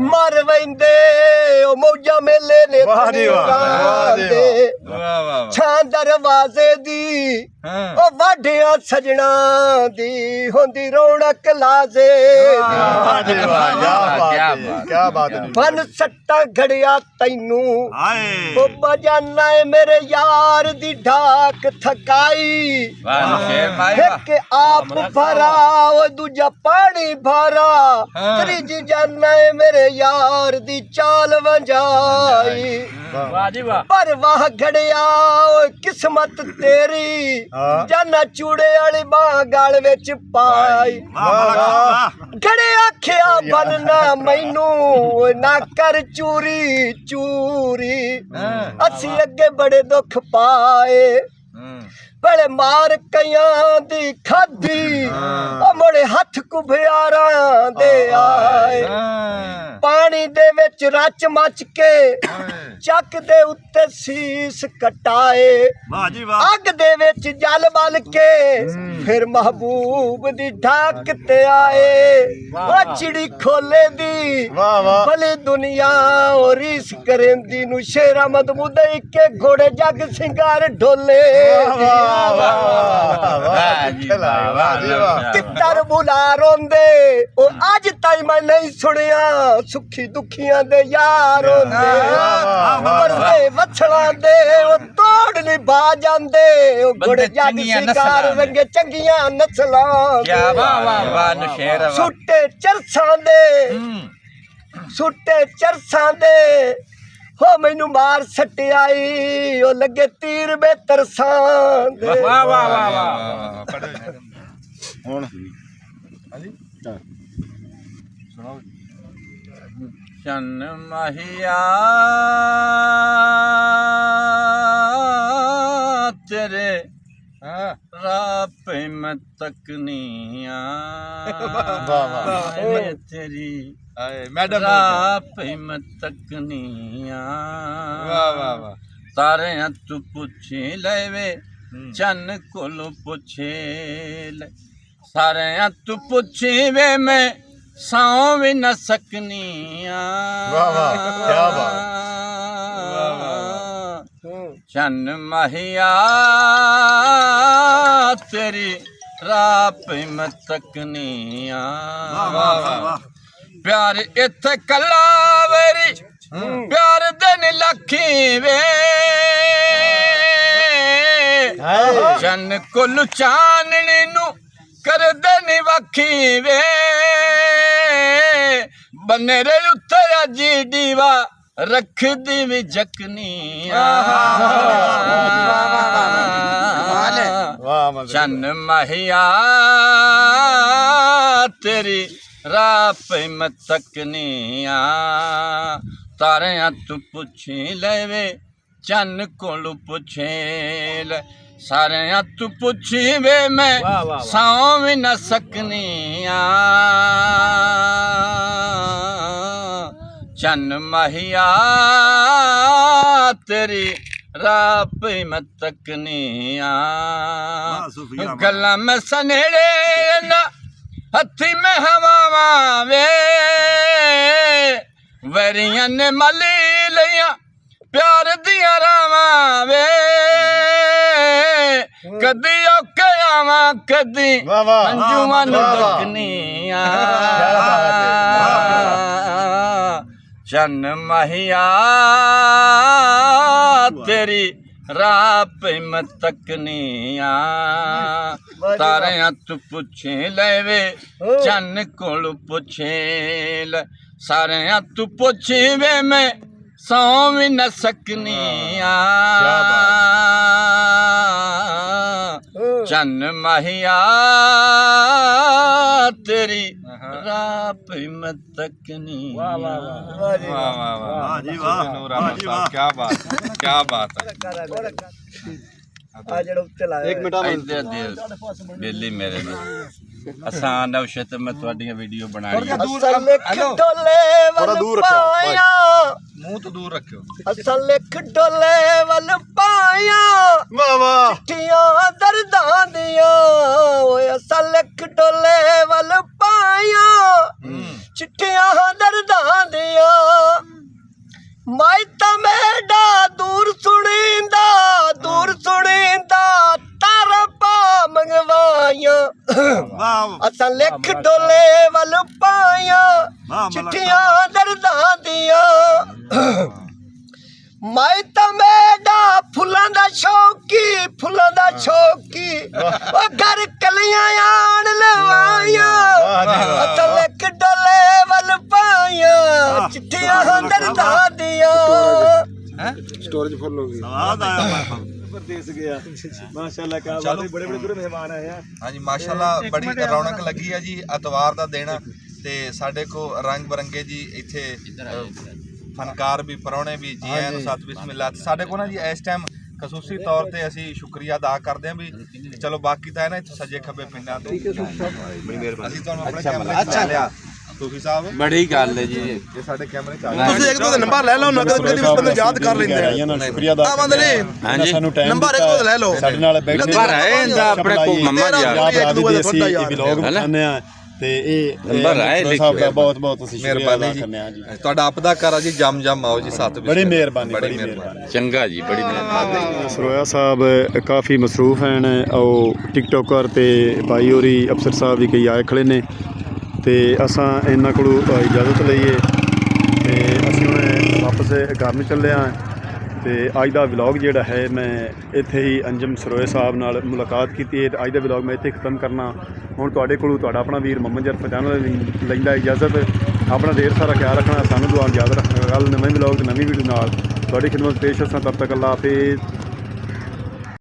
ਮਰ ਵੈਂਦੇ ਉਹ ਮੌਜਾਂ ਮੇਲੇ ਨੇ ਵਾਹ ਜੀ ਵਾਹ, ਵਾਹ ਜੀ ਵਾਹ। ਵਾਹ ਵਾਹ ਛਾਂ ਦਰਵਾਜ਼ੇ ਦੀ ਉਹ ਵਾਢਿਆਂ ਸਜਣਾ ਦੀ ਹੁੰਦੀ ਰੌਣਕ ਲਾਜ਼ੇ ਵਾਹ ਜੀ ਵਾਹ ਕੀ ਬਾਤ ਹੈ ਬਨ ਸੱਟਾਂ ਘੜਿਆ ਤੈਨੂੰ ਹਾਏ ਉਹ ਬਜਾਨਾ ਏ ਮੇਰੇ ਯਾਰ ਦੀ ਢਾਕ ਥਕਾਈ ਵਾਹ ਸ਼ੇਰ ਮਾਈ ਇੱਕ ਆਪ ਭਰਾ ਉਹ ਦੂਜਾ ਪਾਣੀ ਭਰਾ ਤੀਜੀ ਜਾਨਾ ਏ ਮੇਰੇ ਯਾਰ ਦੀ ਚਾਲ ਵੰਜਾਈ ਵਾਹ ਜੀ ਵਾਹ ਪਰ ਵਾਹ ਘੜਿਆ ਓਏ ਕਿਸਮਤ ਤੇਰੀ ਜਾਨਾ ਚੂੜੇ ਵਾਲੀ ਬਾਹ ਗਲ ਵਿੱਚ ਪਾਈ ਘੜੇ ਆਖਿਆ ਬੰਨਾ ਮੈਨੂੰ ਓਏ ਨਾ ਕਰ ਚੂਰੀ ਚੂਰੀ ਅਸੀਂ ਅੱਗੇ ਬੜੇ ਦੁੱਖ ਪਾਏ ਬੜੇ ਮਾਰ ਕਈਆਂ ਦੀ ਖਾਧੀ ਉਹ ਮੋੜੇ ਹੱਥ ਕੁਭਿਆਰਾਂ ਦੇ ਆਏ ਪਾਣੀ ਦੇ ਵਿੱਚ ਰਚ ਮਚ ਕੇ ਚੱਕ ਦੇ ਉੱਤੇ ਸੀਸ ਕਟਾਏ ਅੱਗ ਦੇ ਵਿੱਚ ਜਲ ਬਲ ਕੇ ਫਿਰ ਮਹਬੂਬ ਦੀ ਢਾਕ ਤੇ ਆਏ ਉਹ ਚਿੜੀ ਖੋਲੇ ਦੀ ਭਲੀ ਦੁਨੀਆ ਉਹ ਰੀਸ ਕਰੇਂਦੀ ਨੂੰ ਸ਼ੇਰ ਅਹਿਮਦ ਮੁਦਈ ਕੇ ਘੋੜੇ ਜੱਗ ਸਿੰਗਾਰ ਢੋਲੇ ਤਿੱਤਰ ਬੁਲਾ ਰੋਂਦੇ ਉਹ ਅੱਜ ਤਾਈ ਮੈਂ ਨਹੀਂ ਸੁਣਿਆ ਸੁੱਖੀ ਦੁਖੀਆਂ ਦੇ ਯਾਰ ਹੁੰਦੇ ਪਰਦੇ ਵਛਲਾਂ ਦੇ ਉਹ ਤੋੜ ਨਹੀਂ ਬਾ ਜਾਂਦੇ ਉਹ ਘੋੜੇ ਜੱਗ ਸਿੰਗਾਰ ਰੰਗੇ ਚੰਗੀਆਂ ਨਸਲਾਂ ਕੀ ਵਾਹ ਵਾਹ ਵਾਹ ਨਸ਼ੇਰ ਸੁੱਟੇ ਚਰਸਾਂ ਦੇ ਸੁੱਟੇ ਚਰਸਾਂ ਦੇ ਹੋ ਮੈਨੂੰ ਮਾਰ ਸਟਿਆਈ ਉਹ ਲੱਗੇ ਤੀਰ ਬੇ ਤਰਸਾਂ ਦੇ ਵਾਹ ਵਾਹ ਵਾਹ ਵਾਹ ਹੁਣ ਹਾਂਜੀ ਸੁਣਾਓ ਸ਼ਨ ਮਹੀਆ ਤੇਰੇ ਰਾਹ ਤੱਕਨੀਆਂ ਵਾਹ। ਮੈਂ ਤੇਰੀ ਮੈਡਮ ਰਾਹ ਪਈ ਮੈਂ ਤੱਕਨੀਆਂ ਵਾਹ ਵਾਹ ਵਾਹ ਤਾਰਿਆਂ ਤੂੰ ਪੁੱਛੀ ਲੈ ਵੇ ਚੰਨ ਕੋਲੋਂ ਪੁੱਛੇ ਲੈ ਸਾਰਿਆਂ ਤੂੰ ਪੁੱਛੀ ਵੇ ਮੈਂ ਸੌਂ ਵੀ ਨਾ ਸਕਨੀਆਂ ਵਾਹ ਵਾਹ ਕੀ ਬਾਤ ਚੰਨ ਮਹੀਆ ਤੇਰੀ ਰਾਹ ਪਈ ਮੈਂ ਤੱਕਨੀਆਂ ਵਾਹ ਵਾਹ ਪਿਆਰ ਇੱਥੇ ਕੱਲਾ ਵੇਰੀ ਪਿਆਰ ਦੇ ਨੀ ਲੱਖੀ ਵੇ ਚੰਨ ਕੁੱਲ ਚਾਨਣੀ ਨੂੰ ਕਰਦੇ ਨੀ ਵੱਖੀ ਵੇ ਬਨੇਰੇ ਉੱਤੇ ਅੱਜ ਦੀਵਾ ਰੱਖਦੀ ਵੀ ਜਕਨੀਆਂ ਵਾਹ ਮਤਲਬ ਚੰਨ ਮਹੀਆ ਤੇਰੀ ਰਾਹ ਪਈ ਮੈਂ ਤੱਕਨੀਆਂ ਤਾਰਿਆਂ ਤੂੰ ਪੁੱਛੀ ਲੈ ਵੇ ਚੰਨ ਕੋਲੋਂ ਪੁੱਛੇ ਲੈ ਸਾਰਿਆਂ ਤੂੰ ਪੁੱਛੀ ਵੇ ਮੈਂ ਸੌਂ ਵੀ ਨਾ ਸਕਨੀਆਂ ਚੰਨ ਮਹੀਆ ਤੇਰੀ ਰਾਹ ਪਈ ਮੈਂ ਤੱਕਨੀਆਂ ਗੱਲਾਂ ਮੈਂ ਸਨੇੜੇ ਨਾ ਹੱਥੀ ਮੈਂ ਹਵਾਵਾਂ ਵੇ ਵੈਰੀਆਂ ਨੇ ਮਲੀ ਲਈਆਂ ਪਿਆਰ ਦੀਆਂ ਰਾਵਾਂ ਵੇ ਕਦੀ ਔਕੇ ਆਵਾਂ ਕਦੀ ਵਾਹ ਵਾਹ ਅੰਜੂਆਂ ਨੂੰ ਵਾਹ ਵਾਹ। ਤੱਕਨੀਆਂ ਚੰਨ ਮਹੀਆ ਤੇਰੀ ਰਾਹ ਪਈ ਮੈਂ ਤੱਕਨੀਆਂ ਤਾਰਿਆਂ ਤੂੰ ਪੁੱਛੇ ਲੈ ਵੇ ਚੰਨ ਕੋਲ ਪੁੱਛੇ ਲੈ ਸਾਰਿਆਂ ਤੂੰ ਪੁੱਛੇ ਵੇ ਮੈਂ ਸੌਂ ਵੀ ਨਾ ਸਕਨੀਆਂ ਚੰਨ ਮਹੀਆ ਤੇਰੀ ਰਾਹ ਪਈ ਮੈਂ ਤੱਕਨੀਆਂ ਵਾਹ ਵਾਹ ਵਾਹ ਜੀ ਵਾਹ ਨੂਰ ਅਹਿਮਦ ਸਾਹਿਬ ਕੀ ਬਾਤ ਕੀ ਬਾਤ ਹੈ ਆ ਜਿਹੜਾ ਉੱਤੇ ਲਾਇਆ ਇੱਕ ਮਿੰਟ ਇੱਧਰ ਦੇ ਬੇਲੀ ਮੇਰੇ ਨਾਲ ਆਸਾਨ ਨਵਸ਼ਤ ਮੈਂ ਤੁਹਾਡੀਆਂ ਵੀਡੀਓ ਬਣਾ ਰਹੀ ਹਾਂ ਅਸਲ ਲਿਖ ਡੋਲੇ ਥੋੜਾ ਵੱਲ ਦੂਰ ਰੱਖਿਓ, ਭਾਈ। ਪਾਇਆ ਮੂੰਹ ਤੋਂ ਦੂਰ ਰੱਖਿਓ ਅਸਲ ਲਿਖ ਡੋਲੇ ਵੱਲ ਪਾਇਆ ਵਾਹ ਵਾਹ ਚਿੱਠੀਆਂ ਦਰਦਾਂ ਦੀਆਂ ਓਏ ਅਸਲ ਲਿਖ ਡੋਲੇ ਵੱਲ ਪਾਇਆ ਚਿੱਠੀਆਂ ਦਰਦਾਂ ਦੀਆਂ ਮੈਂ ਤਾਂ ਮੇਡਾ ਦੂਰ ਸੁਣੀਂਦਾ ਤਾਰਾ ਪਾ ਮੰਗਵਾਈਆਂ ਵਾਹ ਅਸਾਂ ਲਿਖ ਡੋਲੇ ਵੱਲ ਪਾਈਆਂ ਚਿੱਠੀਆਂ ਦਰਦਾਂ ਦੀਆਂ ਮੈਂ ਤਾਂ ਮੇਡਾ ਫੁੱਲਾਂ ਦਾ ਸ਼ੌਕੀ ਉਹ ਘਰ ਕਲੀਆਂ ਆਣ ਲਵਾਈਆਂ ਅਸਾਂ ਲਿਖ ਡੋਲੇ ਵੱਲ ਪਾਈਆਂ ਚਿੱਠੀਆਂ ਦਰਦਾਂ ਦੀਆਂ ਸਟੋਰੇਜ ਫੁੱਲ ਹੋ ਗਈ ਸਵਾਦ ਆਇਆ ਪਰਦੇਸ ਗਿਆ ਮਾਸ਼ਾਅੱਲਾ ਕਾ ਬਾਤ ਹੈ ਬੜੇ ਬੜੇ ਦੂਰ ਮਹਿਮਾਨ ਆਏ ਆ ਹਾਂਜੀ ਮਾਸ਼ਾਅੱਲਾ ਬੜੀ ਰੌਣਕ ਲੱਗੀ ਹੈ ਜੀ ਐਤਵਾਰ ਦਾ ਦਿਨ ਤੇ ਸਾਡੇ ਕੋ ਰੰਗ ਬਰੰਗੇ ਜੀ ਇੱਥੇ ਫਨਕਾਰ ਵੀ ਪਰੌਣੇ ਵੀ ਜੀ ਆਇਆਂ ਨੂੰ ਸਤ ਬਿਸਮਿਲ੍ਲਾ ਸਾਡੇ ਕੋ ਨਾ ਜੀ ਇਸ ਟਾਈਮ ਖਸੂਸੀ ਤੌਰ ਤੇ ਅਸੀਂ ਸ਼ੁਕਰੀਆ ਅਦਾ ਕਰਦੇ ਹਾਂ ਵੀ ਚਲੋ ਬਾਕੀ ਤਾਂ ਹੈ ਨਾ ਇੱਥੇ ਸੱਜੇ ਖੱਬੇ ਪਿੰਡਾਂ ਤੋਂ ਬੜੀ ਮਿਹਰਬਾਨੀ ਅਸੀਂ ਤੁਹਾਨੂੰ ਆਪਣੇ ਕੈਮਰੇ ਚ ਲਿਆ ਸੂਫੀ ਸਾਹਿਬ ਬੜੀ ਗੱਲ ਹੈ ਜੀ ਇਹ ਸਾਡੇ ਕੈਮਰੇ ਚ ਆ ਗਏ ਤੁਸੀਂ ਇੱਕ ਦੋ ਨੰਬਰ ਲੈ ਲਓ ਨਗਦ ਕਦੀ ਵੀ ਬੰਦੇ ਯਾਦ ਕਰ ਲੈਂਦੇ ਆ ਇਹਨਾਂ ਨੂੰ ਸ਼ੁਕਰੀਆ ਅਦਾ ਹਾਂਜੀ ਸਾਨੂੰ ਟਾਈਮ ਨੰਬਰ ਇੱਕ ਦੋ ਲੈ ਲਓ ਸਾਡੇ ਨਾਲ ਬੈਠੇ ਨੰਬਰ ਹੈ ਇਹਦਾ ਆਪਣੇ ਕੋਲ ਮੰਮਾ ਜੀ ਆ ਇੱਕ ਦੂਜੇ ਅਸੀਂ ਵਲੌਗ ਬਣਾਉਂਦੇ ਆ ਤੇ ਇਹ ਨੰਬਰ ਹੈ ਸਾਹਿਬ ਦਾ ਬਹੁਤ ਬਹੁਤ ਅਸੀਂ ਸ਼ੁਕਰੀਆ ਅਦਾ ਮਿਹਰਬਾਨੀ ਕਰਨੇ ਆ ਜੀ ਜੀ ਤੁਹਾਡਾ ਆਪ ਦਾ ਘਰ ਆ ਜੀ ਜਮ ਆਓ ਜੀ ਸਤ ਬੜੀ ਮਿਹਰਬਾਨੀ ਚੰਗਾ ਜੀ ਬੜੀ ਮਿਹਰਬਾਨੀ ਸਰੋਇਆ ਸਾਹਿਬ ਕਾਫੀ ਮਸਰੂਫ ਹਨ ਉਹ ਟਿਕਟੋਕਰ ਤੇ ਭਾਈ ਹੋਰੀ ਅਫਸਰ ਸਾਹਿਬ ਵੀ ਕਈ ਆਏ ਖੜੇ ਨੇ ਤੇ ਅਸਾਂ ਇਹਨਾਂ ਕੋਲੋਂ ਇਜਾਜ਼ਤ ਲਈਏ ਤੇ ਅਸੀਂ ਹੁਣ ਵਾਪਸ ਘਰ ਨੂੰ ਚੱਲੇ ਹਾਂ ਤੇ ਅੱਜ ਦਾ ਵਲੌਗ ਜਿਹੜਾ ਹੈ ਮੈਂ ਇੱਥੇ ਹੀ ਅੰਜਮ ਸਰੋਏ ਸਾਹਿਬ ਨਾਲ ਮੁਲਾਕਾਤ ਕੀਤੀ ਹੈ ਤੇ ਅੱਜ ਦਾ ਵਲੌਗ ਮੈਂ ਇੱਥੇ ਖਤਮ ਕਰਨਾ ਹੁਣ ਤੁਹਾਡੇ ਕੋਲੋਂ ਤੁਹਾਡਾ ਆਪਣਾ ਵੀਰ ਮੁਹੰਮਦ ਜਰਫ ਚੈਨਲ ਲੈਂਦਾ ਇਜਾਜ਼ਤ ਆਪਣਾ ਢੇਰ ਸਾਰਾ ਖਿਆਲ ਰੱਖਣਾ ਸਾਨੂੰ ਦੁਆ ਯਾਦ ਰੱਖਣਾ ਕੱਲ੍ਹ ਨਵੇਂ ਵਲੌਗ ਤੇ ਨਵੀਂ ਵੀਡੀਓ ਨਾਲ ਤੁਹਾਡੀ ਖਿਦਮਤ ਪੇਸ਼ ਹਾਂ ਤਬ ਤੱਕ ਅੱਲਾ ਹਾਫਿਜ਼